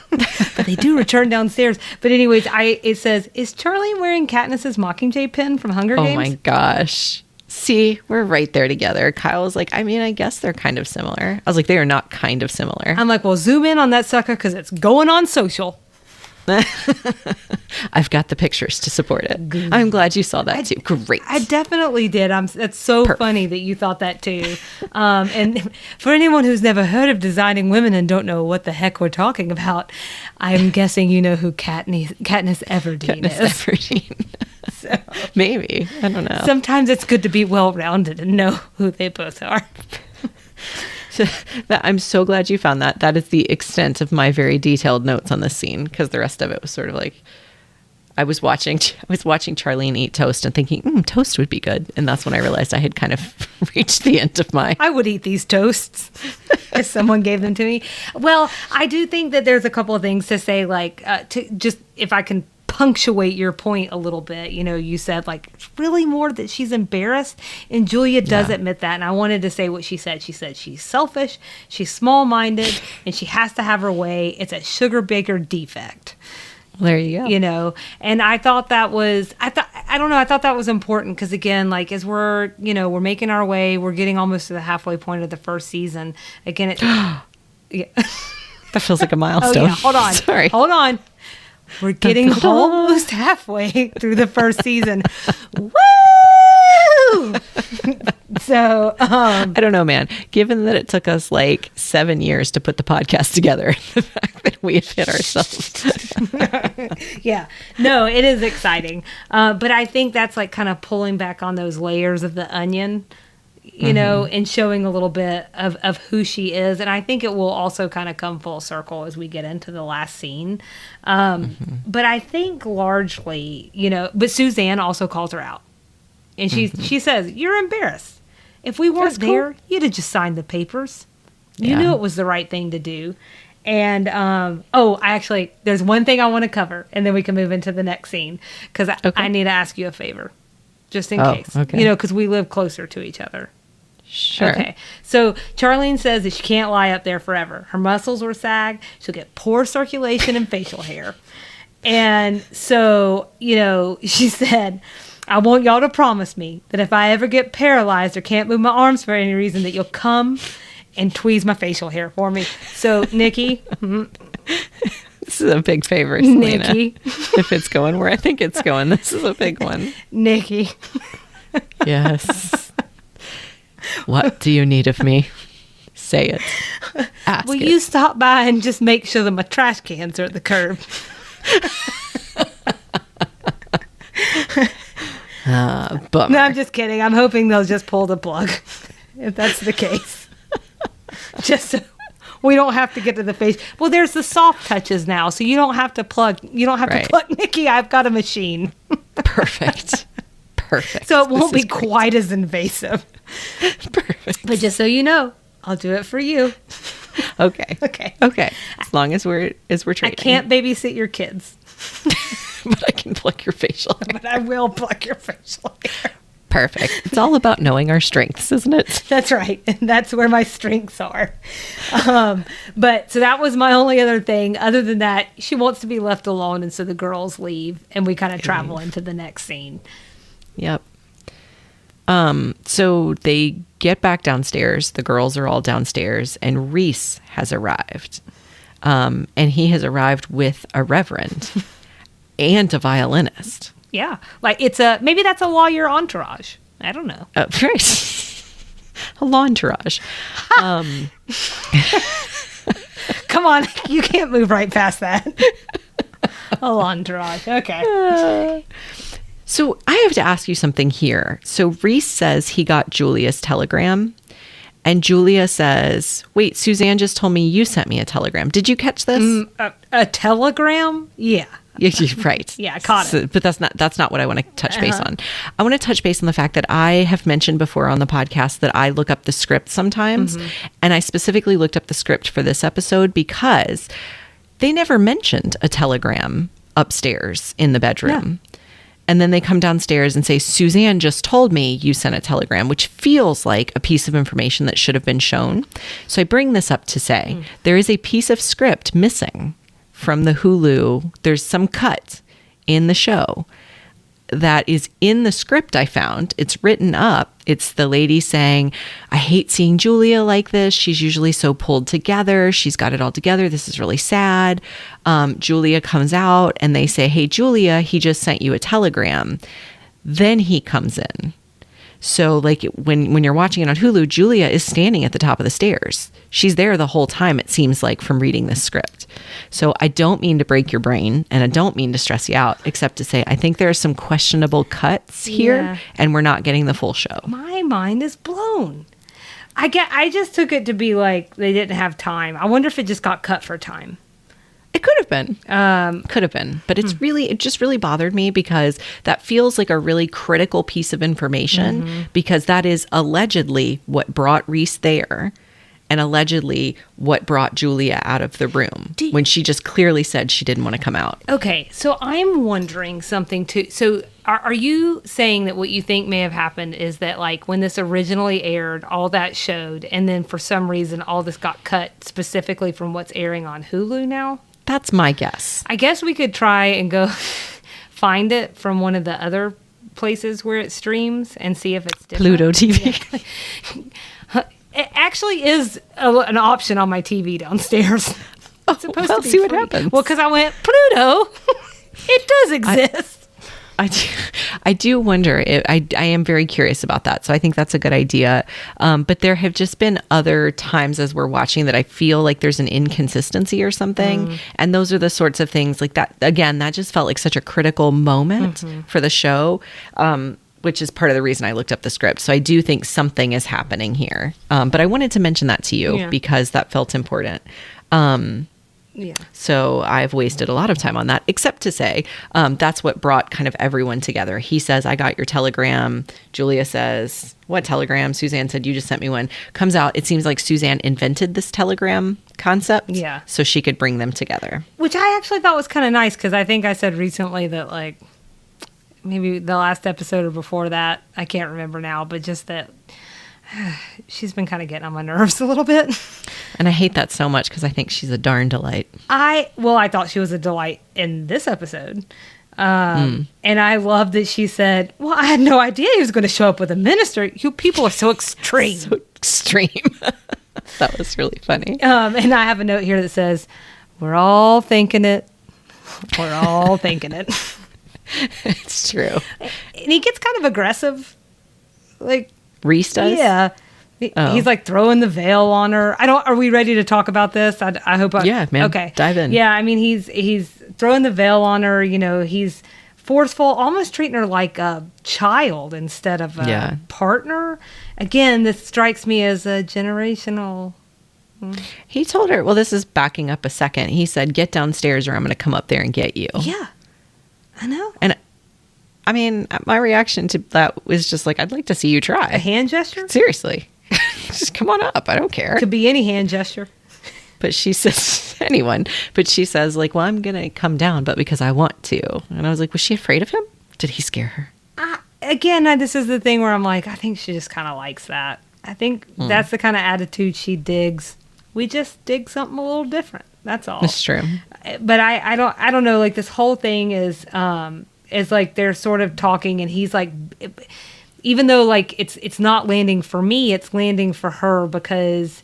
But they do return downstairs. But anyways, it says, is Charlene wearing Katniss's Mockingjay pin from Hunger Games? Oh my gosh. See, we're right there together. Kyle was like, I mean, I guess they're kind of similar. I was like, they are not kind of similar. I'm like, well, zoom in on that sucker because it's going on social. I've got the pictures to support it. I'm glad you saw that too. Great. I definitely did. That's so funny that you thought that too. And for anyone who's never heard of Designing Women and don't know what the heck we're talking about, I'm guessing you know who Katniss Everdeen is. Everdeen. So, maybe. I don't know. Sometimes it's good to be well-rounded and know who they both are. So I'm so glad you found that. That is the extent of my very detailed notes on this scene, because the rest of it was sort of like I was watching Charlene eat toast and thinking, toast would be good. And that's when I realized I had kind of reached the end of my... I would eat these toasts if someone gave them to me. Well, I do think that there's a couple of things to say, like, to just, if I can punctuate your point a little bit. You know, you said like it's really more that she's embarrassed, and Julia does admit that. And I wanted to say what she said. She said she's selfish, she's small-minded, and she has to have her way. It's a sugar baker defect. Well, there you go. You know, and I thought that was, I thought that was important because again, like as we're making our way, we're getting almost to the halfway point of the first season. Again, that feels like a milestone. Oh, yeah. Hold on. Sorry. Hold on. We're getting almost halfway through the first season. Woo! So, I don't know, man. Given that it took us like 7 years to put the podcast together, the fact that we have hit ourselves. Yeah. No, it is exciting. But I think that's like kind of pulling back on those layers of the onion, you know, and showing a little bit of who she is. And I think it will also kind of come full circle as we get into the last scene. But I think largely, but Suzanne also calls her out. And she says, you're embarrassed. If we weren't there, you'd have just signed the papers. You knew it was the right thing to do. And, there's one thing I want to cover, and then we can move into the next scene. Because I need to ask you a favor, just in case. Okay. Because we live closer to each other. Sure. Okay. So Charlene says that she can't lie up there forever. Her muscles will sag. She'll get poor circulation and facial hair. And so, she said, I want y'all to promise me that if I ever get paralyzed or can't move my arms for any reason, that you'll come and tweeze my facial hair for me. So, Nikki. This is a big favor, Selena. Nikki. If it's going where I think it's going, this is a big one. Nikki. Yes. What do you need of me? Say it. Ask Will it. you stop by and just make sure that my trash cans are at the curb? Bummer. No, I'm just kidding. I'm hoping they'll just pull the plug if that's the case. Just so we don't have to get to the face. Well, there's the soft touches now, so you don't have to plug. You don't have to plug Nikki. I've got a machine. Perfect. So it won't be quite as invasive. Perfect. But just so you know, I'll do it for you. Okay. Okay. As long as we're trading. I can't babysit your kids. But I can pluck your facial hair. But I will pluck your facial hair. Perfect. It's all about knowing our strengths, isn't it? That's right. And that's where my strengths are. But so that was my only other thing. Other than that, she wants to be left alone. And so the girls leave and we kind of travel into the next scene. Yep. So they get back downstairs. The girls are all downstairs and Reese has arrived. And he has arrived with a reverend and a violinist. Yeah. Like maybe that's a lawyer entourage. I don't know. Right. A lawntourage. Come on. You can't move right past that. A lawntourage. Okay. So I have to ask you something here. So Reese says he got Julia's telegram. And Julia says, wait, Suzanne just told me you sent me a telegram. Did you catch this? A telegram? Yeah. Right. Yeah, I caught it. But that's not what I want to touch base on. I want to touch base on the fact that I have mentioned before on the podcast that I look up the script sometimes. And I specifically looked up the script for this episode because they never mentioned a telegram upstairs in the bedroom. Yeah. And then they come downstairs and say, Suzanne just told me you sent a telegram, which feels like a piece of information that should have been shown. So I bring this up to say there is a piece of script missing from the Hulu. There's some cut in the show that is in the script I found. It's written up. It's the lady saying, I hate seeing Julia like this. She's usually so pulled together. She's got it all together. This is really sad. Julia comes out and they say, hey, Julia, he just sent you a telegram. Then he comes in. So like when you're watching it on Hulu, Julia is standing at the top of the stairs. She's there the whole time, it seems like, from reading this script. So I don't mean to break your brain and I don't mean to stress you out, except to say I think there are some questionable cuts here and we're not getting the full show. My mind is blown. I just took it to be like they didn't have time. I wonder if it just got cut for time. It could have been. But it just really bothered me because that feels like a really critical piece of information because that is allegedly what brought Reese there and allegedly what brought Julia out of the room when she just clearly said she didn't want to come out. Okay, so I'm wondering something too. So are you saying that what you think may have happened is that like when this originally aired, all that showed, and then for some reason all this got cut specifically from what's airing on Hulu now? That's my guess. I guess we could try and go find it from one of the other places where it streams and see if it's different. Pluto TV. It actually is an option on my TV downstairs. It's supposed to be see free. What happens. Well, because I went, Pluto, it does exist. I do wonder. I am very curious about that. So I think that's a good idea. But there have just been other times as we're watching that I feel like there's an inconsistency or something. And those are the sorts of things like that. Again, that just felt like such a critical moment for the show, which is part of the reason I looked up the script. So I do think something is happening here. But I wanted to mention that to you because that felt important. Yeah. So I've wasted a lot of time on that, except to say that's what brought kind of everyone together. He says, I got your telegram. Julia says, what telegram? Suzanne said, you just sent me one. Comes out, it seems like Suzanne invented this telegram concept. Yeah. So she could bring them together. Which I actually thought was kind of nice because I think I said recently that like maybe the last episode or before that, I can't remember now, but just that she's been kind of getting on my nerves a little bit. And I hate that so much because I think she's a darn delight. I thought she was a delight in this episode. And I love that she said, well, I had no idea he was going to show up with a minister. You people are so extreme. So extreme. That was really funny. And I have a note here that says, we're all thinking it. We're all thinking it. It's true. And he gets kind of aggressive. Like, Reese does? Yeah. He's like throwing the veil on her. Are we ready to talk about this? I hope. Yeah, man. Okay. Dive in. Yeah. I mean, he's throwing the veil on her. You know, he's forceful, almost treating her like a child instead of a partner. Again, this strikes me as a generational. He told her, well, this is backing up a second. He said, get downstairs or I'm going to come up there and get you. Yeah. I know. And I mean, my reaction to that was just like, I'd like to see you try. A hand gesture? Seriously. Just come on up. I don't care. Could be any hand gesture. But she says, anyone. But she says, like, well, I'm going to come down, but because I want to. And I was like, was she afraid of him? Did he scare her? again, this is the thing where I'm like, I think she just kind of likes that. I think that's the kind of attitude she digs. We just dig something a little different. That's all. That's true. But I don't know. Like, this whole thing is like they're sort of talking, and he's like, even though like it's not landing for me, it's landing for her, because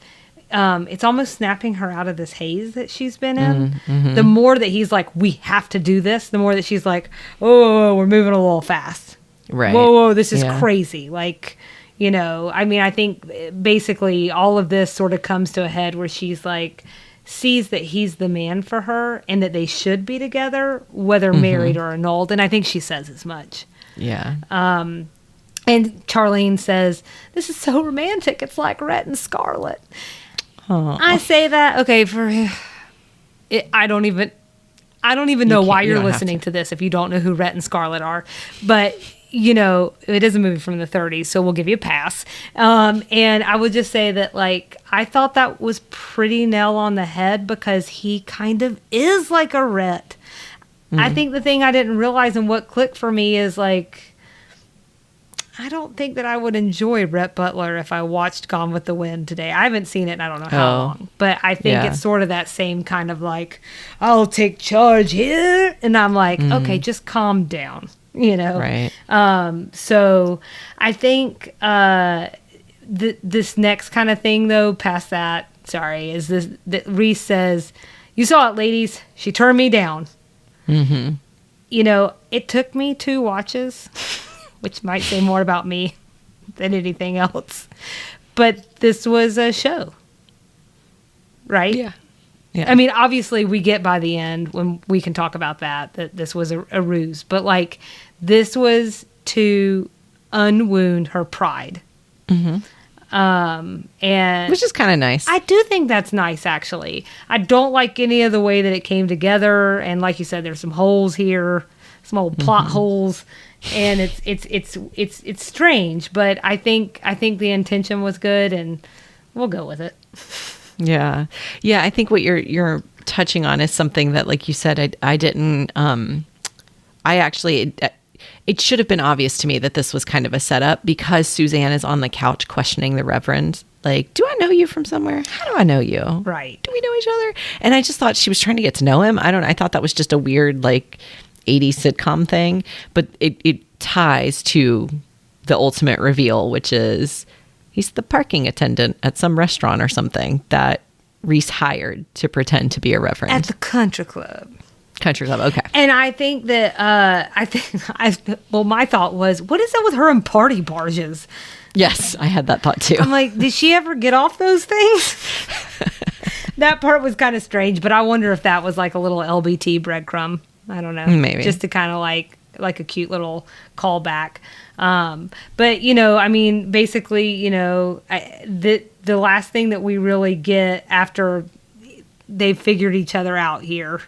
it's almost snapping her out of this haze that she's been in. Mm-hmm. The more that he's like, we have to do this, the more that she's like, oh, we're moving a little fast. Right. Whoa, this is crazy. Like, you know, I mean, I think basically all of this sort of comes to a head where she's like, sees that he's the man for her and that they should be together, whether married or annulled. And I think she says as much. Yeah. And Charlene says, this is so romantic. It's like Rhett and Scarlett. Aww. I say that, okay, I don't even know why you're listening to this if you don't know who Rhett and Scarlett are. But, you know, it is a movie from the 30s, so we'll give you a pass. And I would just say that, like, I thought that was pretty nail on the head, because he kind of is like a Rhett. I think the thing I didn't realize and what clicked for me is, like, I don't think that I would enjoy Rhett Butler if I watched Gone with the Wind today. I haven't seen it in I don't know how long. But I think it's sort of that same kind of like, I'll take charge here. And I'm like, okay, just calm down, you know? Right. So I think this next kind of thing, though, past that, is this, that Reese says, you saw it, ladies. She turned me down. Mm-hmm. You know, it took me 2 watches, which might say more about me than anything else. But this was a show, right? Yeah. I mean, obviously, we get by the end, when we can talk about that this was a ruse. But, like, this was to unwound her pride. Mm-hmm. And which is kind of nice. I do think that's nice, actually. I don't like any of the way that it came together. And like you said, there's some holes here, some old plot holes. And it's strange, but I think the intention was good, and we'll go with it. Yeah. I think what you're touching on is something that, like you said, I didn't. It should have been obvious to me that this was kind of a setup, because Suzanne is on the couch questioning the Reverend. Like, do I know you from somewhere? How do I know you? Right? Do we know each other? And I just thought she was trying to get to know him. I thought that was just a weird, like, 80s sitcom thing, but it ties to the ultimate reveal, which is he's the parking attendant at some restaurant or something that Reese hired to pretend to be a Reverend at the country club. Okay. And I think that my thought was, what is it with her and party barges? Yes, I had that thought too. I'm like, did she ever get off those things? That part was kind of strange, but I wonder if that was like a little LBT breadcrumb. I don't know. Maybe. Just to kind of like a cute little callback. But, you know, I mean, basically, you know, the last thing that we really get after they've figured each other out here,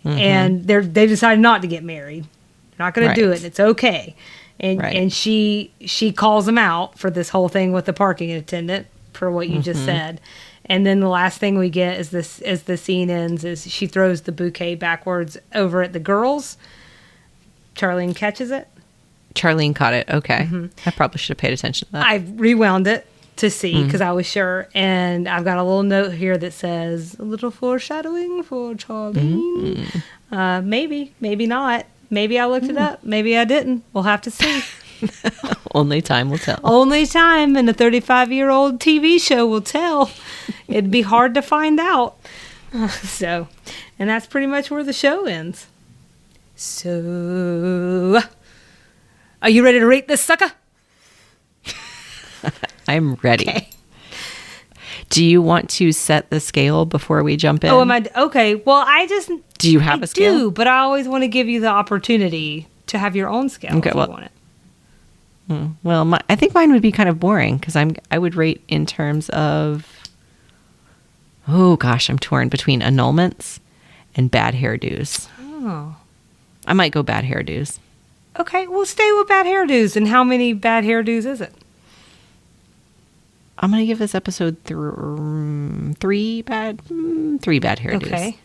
and they decided not to get married. They're not going to do it. And it's okay. And she calls him out for this whole thing with the parking attendant, for what you just said. And then the last thing we get is this, as the scene ends, is she throws the bouquet backwards over at the girls. Charlene catches it. Charlene caught it. Okay. I probably should have paid attention to that. I rewound it to see, because I was sure. And I've got a little note here that says, a little foreshadowing for Charlene. Maybe not. Maybe I looked it up. Maybe I didn't. We'll have to see. Only time will tell. Only time, and a 35-year-old TV show will tell. It'd be hard to find out. So, and that's pretty much where the show ends. So, are you ready to rate this sucker? I'm ready. Okay. Do you want to set the scale before we jump in? Oh, am I? Okay. Well, do you have a scale? I do, but I always want to give you the opportunity to have your own scale if you want it. Well, I think mine would be kind of boring, because I would rate in terms of, oh gosh, I'm torn between annulments and bad hairdos. Oh. I might go bad hairdos. Okay, we'll stay with bad hairdos. And how many bad hairdos is it? I'm going to give this episode 3 bad hairdos. Okay.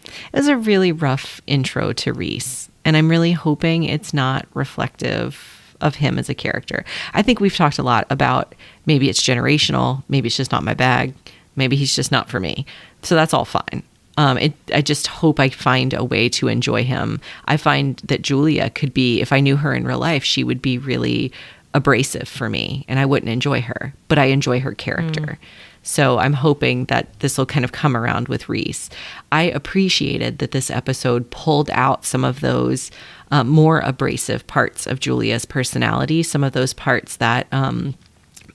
It was a really rough intro to Reese, and I'm really hoping it's not reflective of him as a character. I think we've talked a lot about maybe it's generational, maybe it's just not my bag, maybe he's just not for me. So that's all fine. I just hope I find a way to enjoy him. I find that Julia could be, if I knew her in real life, she would be really abrasive for me and I wouldn't enjoy her, but I enjoy her character. So I'm hoping that this will kind of come around with Reese. I appreciated that this episode pulled out some of those more abrasive parts of Julia's personality, some of those parts that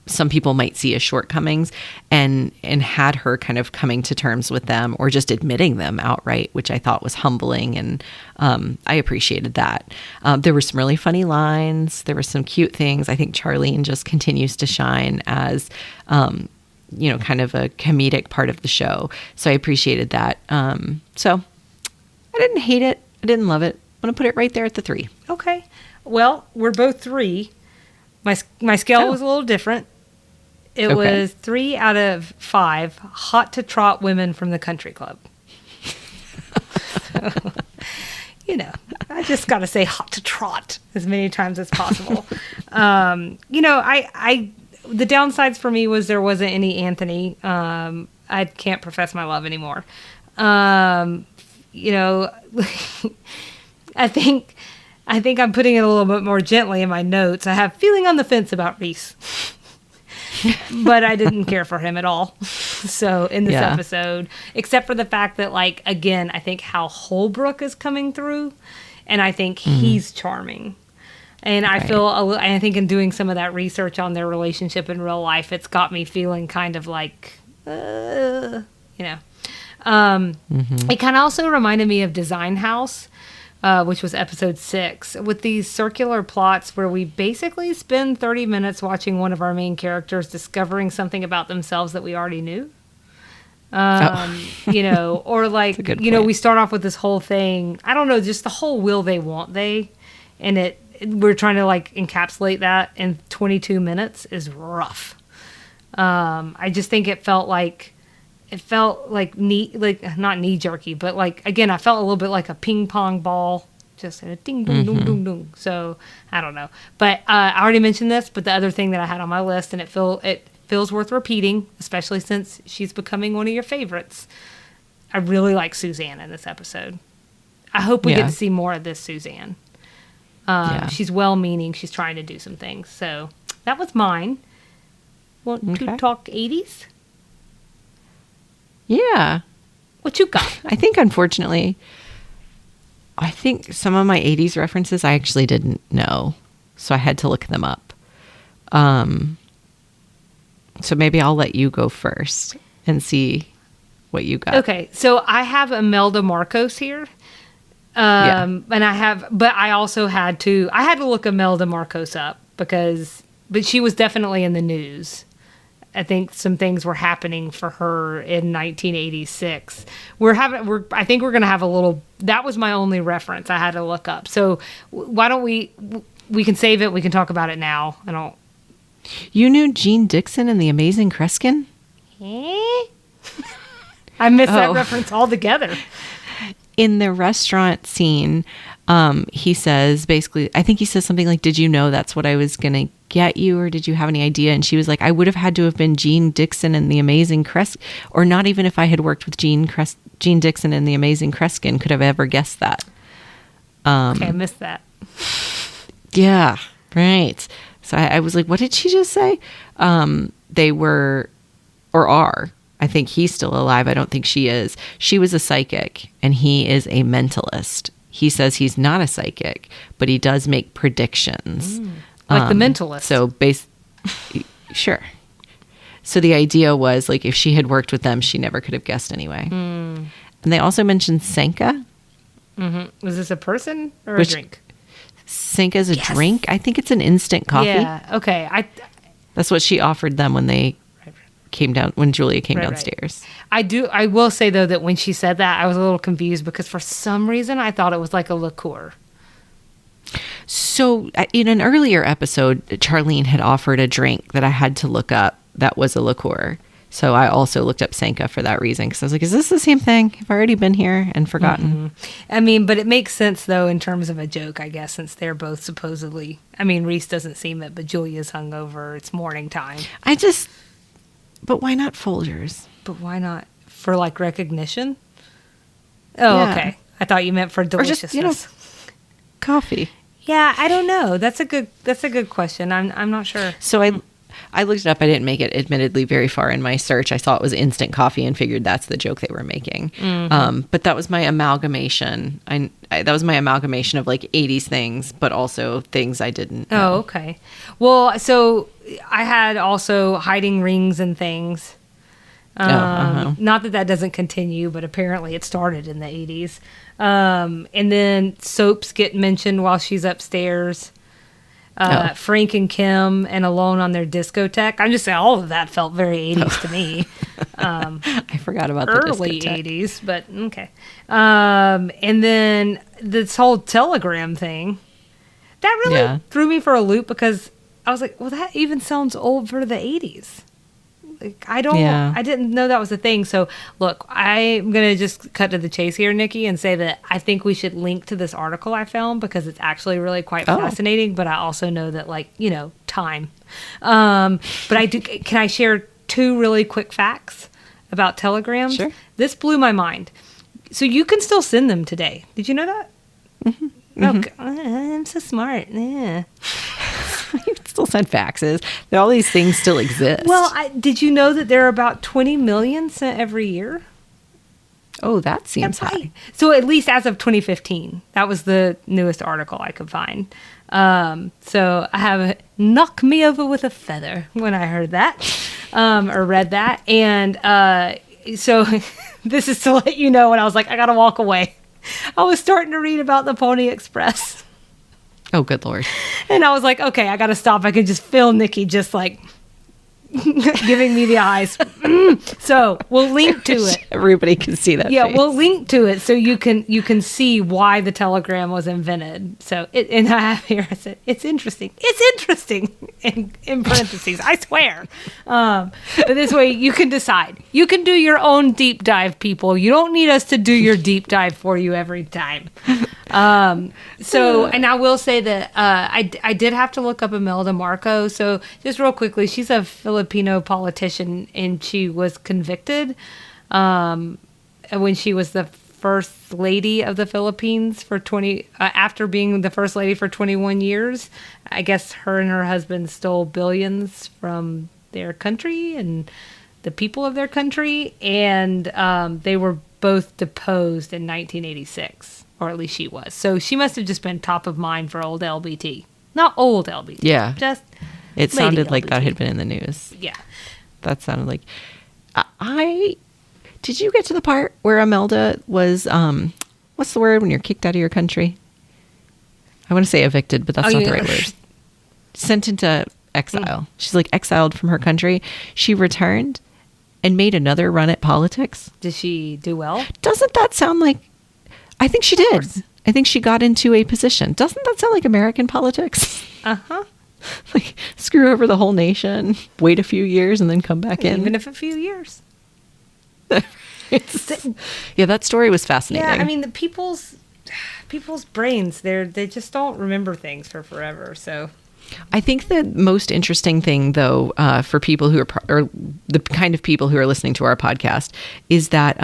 some people might see as shortcomings, and had her kind of coming to terms with them or just admitting them outright, which I thought was humbling, and I appreciated that. There were some really funny lines. There were some cute things. I think Charlene just continues to shine as, kind of a comedic part of the show. So I appreciated that. So I didn't hate it. I didn't love it. I'm going to put it right there at the 3. Okay. Well, we're both 3. My scale was a little different. It was 3 out of 5 hot to trot women from the country club. So, I just got to say hot to trot as many times as possible. The downsides for me was there wasn't any Anthony. I can't profess my love anymore. I think I'm putting it a little bit more gently in my notes. I have feeling on the fence about Reese. But I didn't care for him at all. So in this episode, except for the fact that, again, I think Hal Holbrook is coming through, and I think he's charming. And I I think in doing some of that research on their relationship in real life, it's got me feeling kind of like, It kind of also reminded me of Design House, which was episode 6, with these circular plots where we basically spend 30 minutes watching one of our main characters discovering something about themselves that we already knew. Or we start off with this whole thing, I don't know, just the whole will they, won't they? And we're trying to encapsulate that in 22 minutes is rough. I just think it felt like not knee jerky, but again, I felt a little bit like a ping pong ball, just a ding dong dong dong dong. So I don't know, but I already mentioned this. But the other thing that I had on my list, and it feels worth repeating, especially since she's becoming one of your favorites. I really like Suzanne in this episode. I hope we get to see more of this Suzanne. She's well-meaning. She's trying to do some things. So that was mine. Want to talk 80s? Yeah. What you got? I think, unfortunately, some of my 80s references I actually didn't know, so I had to look them up. So maybe I'll let you go first and see what you got. Okay, so I have Imelda Marcos here. And I also had to look Imelda Marcos up but she was definitely in the news. I think some things were happening for her in 1986. I think we're going to have a little, that was my only reference I had to look up. So why don't we can save it. We can talk about it now. You knew Jean Dixon and the Amazing Kreskin? I missed that reference altogether. In the restaurant scene, he says, basically, I think he says something like, did you know that's what I was going to get you, or did you have any idea? And she was like, I would have had to have been Jean Dixon and the Amazing Kreskin, or not even if I had worked with Jean Dixon and the Amazing Kreskin could have ever guessed that. Okay, I missed that. Yeah, right. So I was like, what did she just say? They were, or are, I think he's still alive. I don't think she is. She was a psychic and he is a mentalist. He says he's not a psychic, but he does make predictions. Like the mentalist. So sure. So the idea was if she had worked with them, she never could have guessed anyway. And they also mentioned Senka. Mm-hmm. Was this a person or a drink? Senka is a drink. I think it's an instant coffee. Yeah. Okay. That's what she offered them when they came down, when Julia came downstairs. Right. I will say though that when she said that, I was a little confused because for some reason I thought it was like a liqueur. So in an earlier episode, Charlene had offered a drink that I had to look up that was a liqueur. So I also looked up Sanka for that reason, because I was like, is this the same thing? Have I already been here and forgotten? I mean, but it makes sense, though, in terms of a joke, I guess, since they're both supposedly... I mean, Reese doesn't seem it, but Julia's hungover. It's morning time. But why not Folgers? But why not? For, like, recognition? Oh, Yeah. okay. I thought you meant for Or deliciousness. just, coffee. Yeah, I don't know. That's a good question. I'm not sure. So I looked it up. I didn't make it, admittedly, very far in my search. I saw it was instant coffee and figured that's the joke they were making. But that was my amalgamation. That was my amalgamation of like 80s things, but also things I didn't know. Oh, okay. Well, so I had also hiding rings and things. Not that doesn't continue, but apparently it started in the 80s. And then soaps get mentioned while she's upstairs. Frank and Kim and Alone on their discotheque. I'm just saying all of that felt very 80s to me. I forgot about the Early discotheque. 80s, but okay. And then this whole telegram thing, that really threw me for a loop, because I was like, well, that even sounds old for the 80s. Like, I didn't know that was a thing. So look, I'm going to just cut to the chase here, Nikki, and say that I think we should link to this article I found, because it's actually really quite fascinating. But I also know that, like, time. But can I share 2 really quick facts about telegrams? Sure. This blew my mind. So you can still send them today. Did you know that? Mm-hmm. Okay. I'm so smart. Yeah. You can still send faxes. All these things still exist. Well, did you know that there are about 20 million sent every year? Oh, that seems high. Right. So at least as of 2015, that was the newest article I could find. So I have knocked me over with a feather when I heard that, or read that. And so this is to let you know when I was like, I got to walk away. I was starting to read about the Pony Express. Oh, good Lord. And I was like, okay, I got to stop. I can just feel Nikki just like giving me the eyes. So we'll link to it. Everybody can see that. Yeah, face. we'll link to it so you can see why the telegram was invented. So and I have here, I said, it's interesting. It's interesting in parentheses, I swear. But this way you can decide. You can do your own deep dive, people. You don't need us to do your deep dive for you every time. So, and I will say that I did have to look up Imelda Marcos. So just real quickly, she's a Filipino politician, and she was convicted when she was the first lady of the Philippines for after being the first lady for 21 years. I guess her and her husband stole billions from their country and the people of their country, and they were both deposed in 1986, or at least she was. So she must have just been top of mind for old LBT. Not old LBT. Yeah. Just it sounded like LBT. that had been in the news. Yeah. That sounded like... Did you get to the part where Imelda was... what's the word when you're kicked out of your country? I want to say evicted, but that's not the right word. Sent into exile. She's like exiled from her country. She returned and made another run at politics. Did she do well? Doesn't that sound like... I think she did. I think she got into a position. Doesn't that sound like American politics? Uh-huh. Like, screw over the whole nation, wait a few years, and then come back in. Even if a few years. Yeah, that story was fascinating. Yeah, I mean, the people's brains, they just don't remember things for forever, so... I think the most interesting thing, though, for people who are, or the kind of people who are listening to our podcast, is that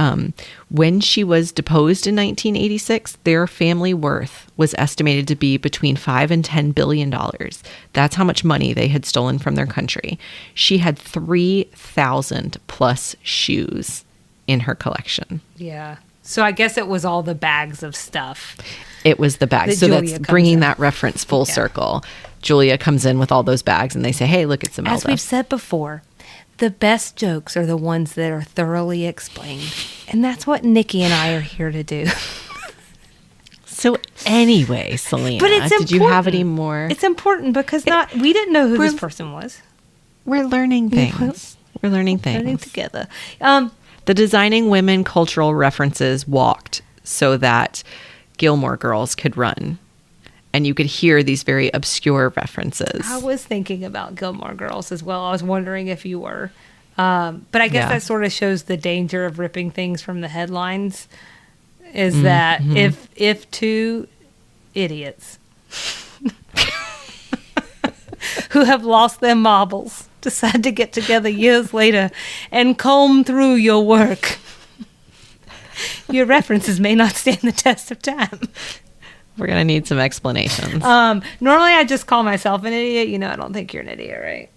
when she was deposed in 1986, their family worth was estimated to be between $5 and $10 billion. That's how much money they had stolen from their country. She had 3,000 plus shoes in her collection. Yeah. So I guess it was all the bags of stuff. It was the bags. So Julia that's comes bringing in. that reference full circle. Julia comes in with all those bags and they say, hey, look, it's Imelda. As we've said before, the best jokes are the ones that are thoroughly explained. And that's what Nikki and I are here to do. So anyway, Selena, But it's did you have any more? It's important because we didn't know who this person was. We're learning things. We're learning things. Learning together. The Designing Women cultural references walked so that Gilmore Girls could run. And you could hear these very obscure references. I was thinking about Gilmore Girls as well. I was wondering if you were. But I guess Yeah. that sort of shows the danger of ripping things from the headlines. Is that if two idiots who have lost their marbles decide to get together years later and comb through your work, your references may not stand the test of time. We're going to need some explanations. Normally I just call myself an idiot. I don't think you're an idiot, right?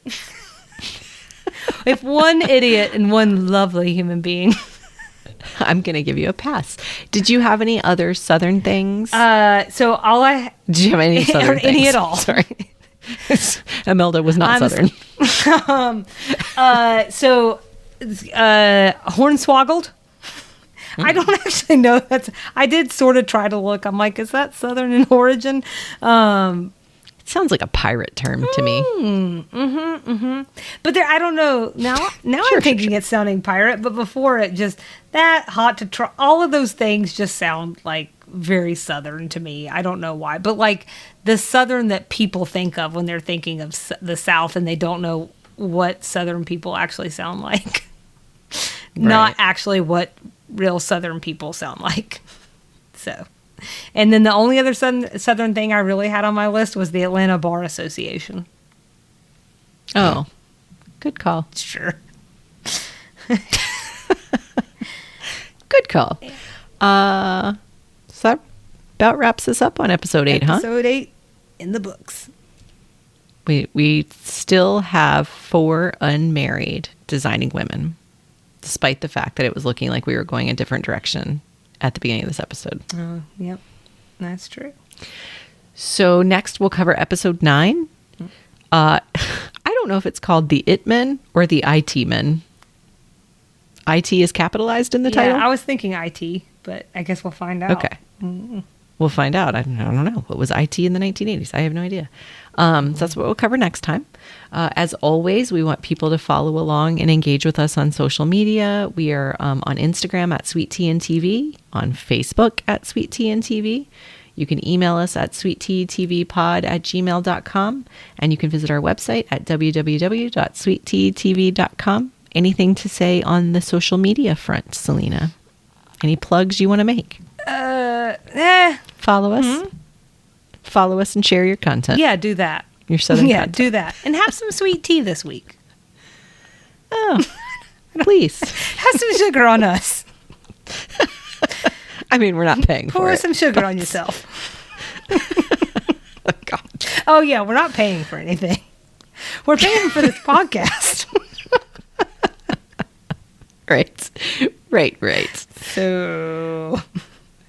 If one idiot and one lovely human being. I'm going to give you a pass. Did you have any other Southern things? So all I... Did you have any Southern things? Any at all. Sorry. Imelda was not Southern. Hornswoggled. I don't actually know. I did sort of try to look. I'm like, is that Southern in origin? It sounds like a pirate term to me. But I don't know. Now I'm thinking it's sounding pirate, but before it just that hot to try. All of those things just sound like very Southern to me. I don't know why, but like the Southern that people think of when they're thinking of the South, and they don't know what Southern people actually sound like. Not actually what real Southern people sound like. So, and then the only other Southern thing I really had on my list was the Atlanta Bar Association. Oh, good call. Sure. Good call. So that about wraps us up on episode 8, huh? Episode 8 in the books. We still have 4 unmarried designing women, despite the fact that it was looking like we were going a different direction at the beginning of this episode. Oh, yep. That's true. So next we'll cover episode 9. I don't know if it's called the It Men or the IT Men. IT is capitalized in the title? I was thinking IT, but I guess we'll find out. Okay. We'll find out. I don't know. What was IT in the 1980s? I have no idea. So that's what we'll cover next time. As always, we want people to follow along and engage with us on social media. We are on Instagram at SweetTNTV, on Facebook at SweetTNTV. You can email us at sweetteatvpod@gmail.com, and you can visit our website at www.sweetteatv.com. Anything to say on the social media front, Selena? Any plugs you want to make? Follow us. Mm-hmm. Follow us and share your content. Yeah, do that. Your Southern content. Do that. And have some sweet tea this week. Oh, please. Have some sugar on us. I mean, we're not paying for it. Pour some sugar on yourself. Oh, God. Oh, yeah, we're not paying for anything. We're paying for this podcast. Right. So, I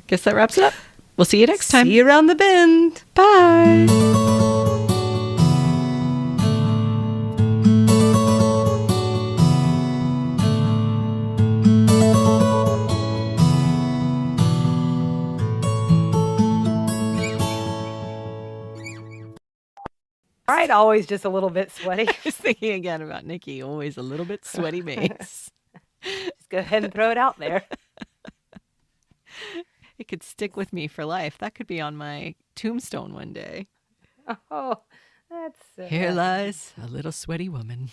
guess that wraps it up. We'll see you next time. See you around the bend. Bye. All right, always just a little bit sweaty. I was thinking again about Nikki, always a little bit sweaty Mace. Just go ahead and throw it out there. It could stick with me for life. That could be on my tombstone one day. Oh, that's Here lies a little sweaty woman.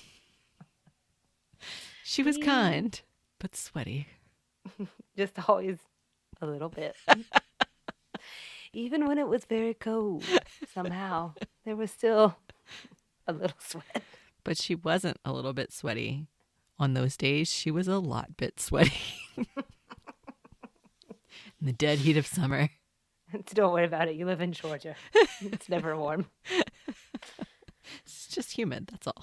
She was kind, but sweaty. Just always a little bit. Even when it was very cold, somehow there was still a little sweat. But she wasn't a little bit sweaty. On those days, she was a lot bit sweaty. In the dead heat of summer. Don't worry about it. You live in Georgia. It's never warm. It's just humid, that's all.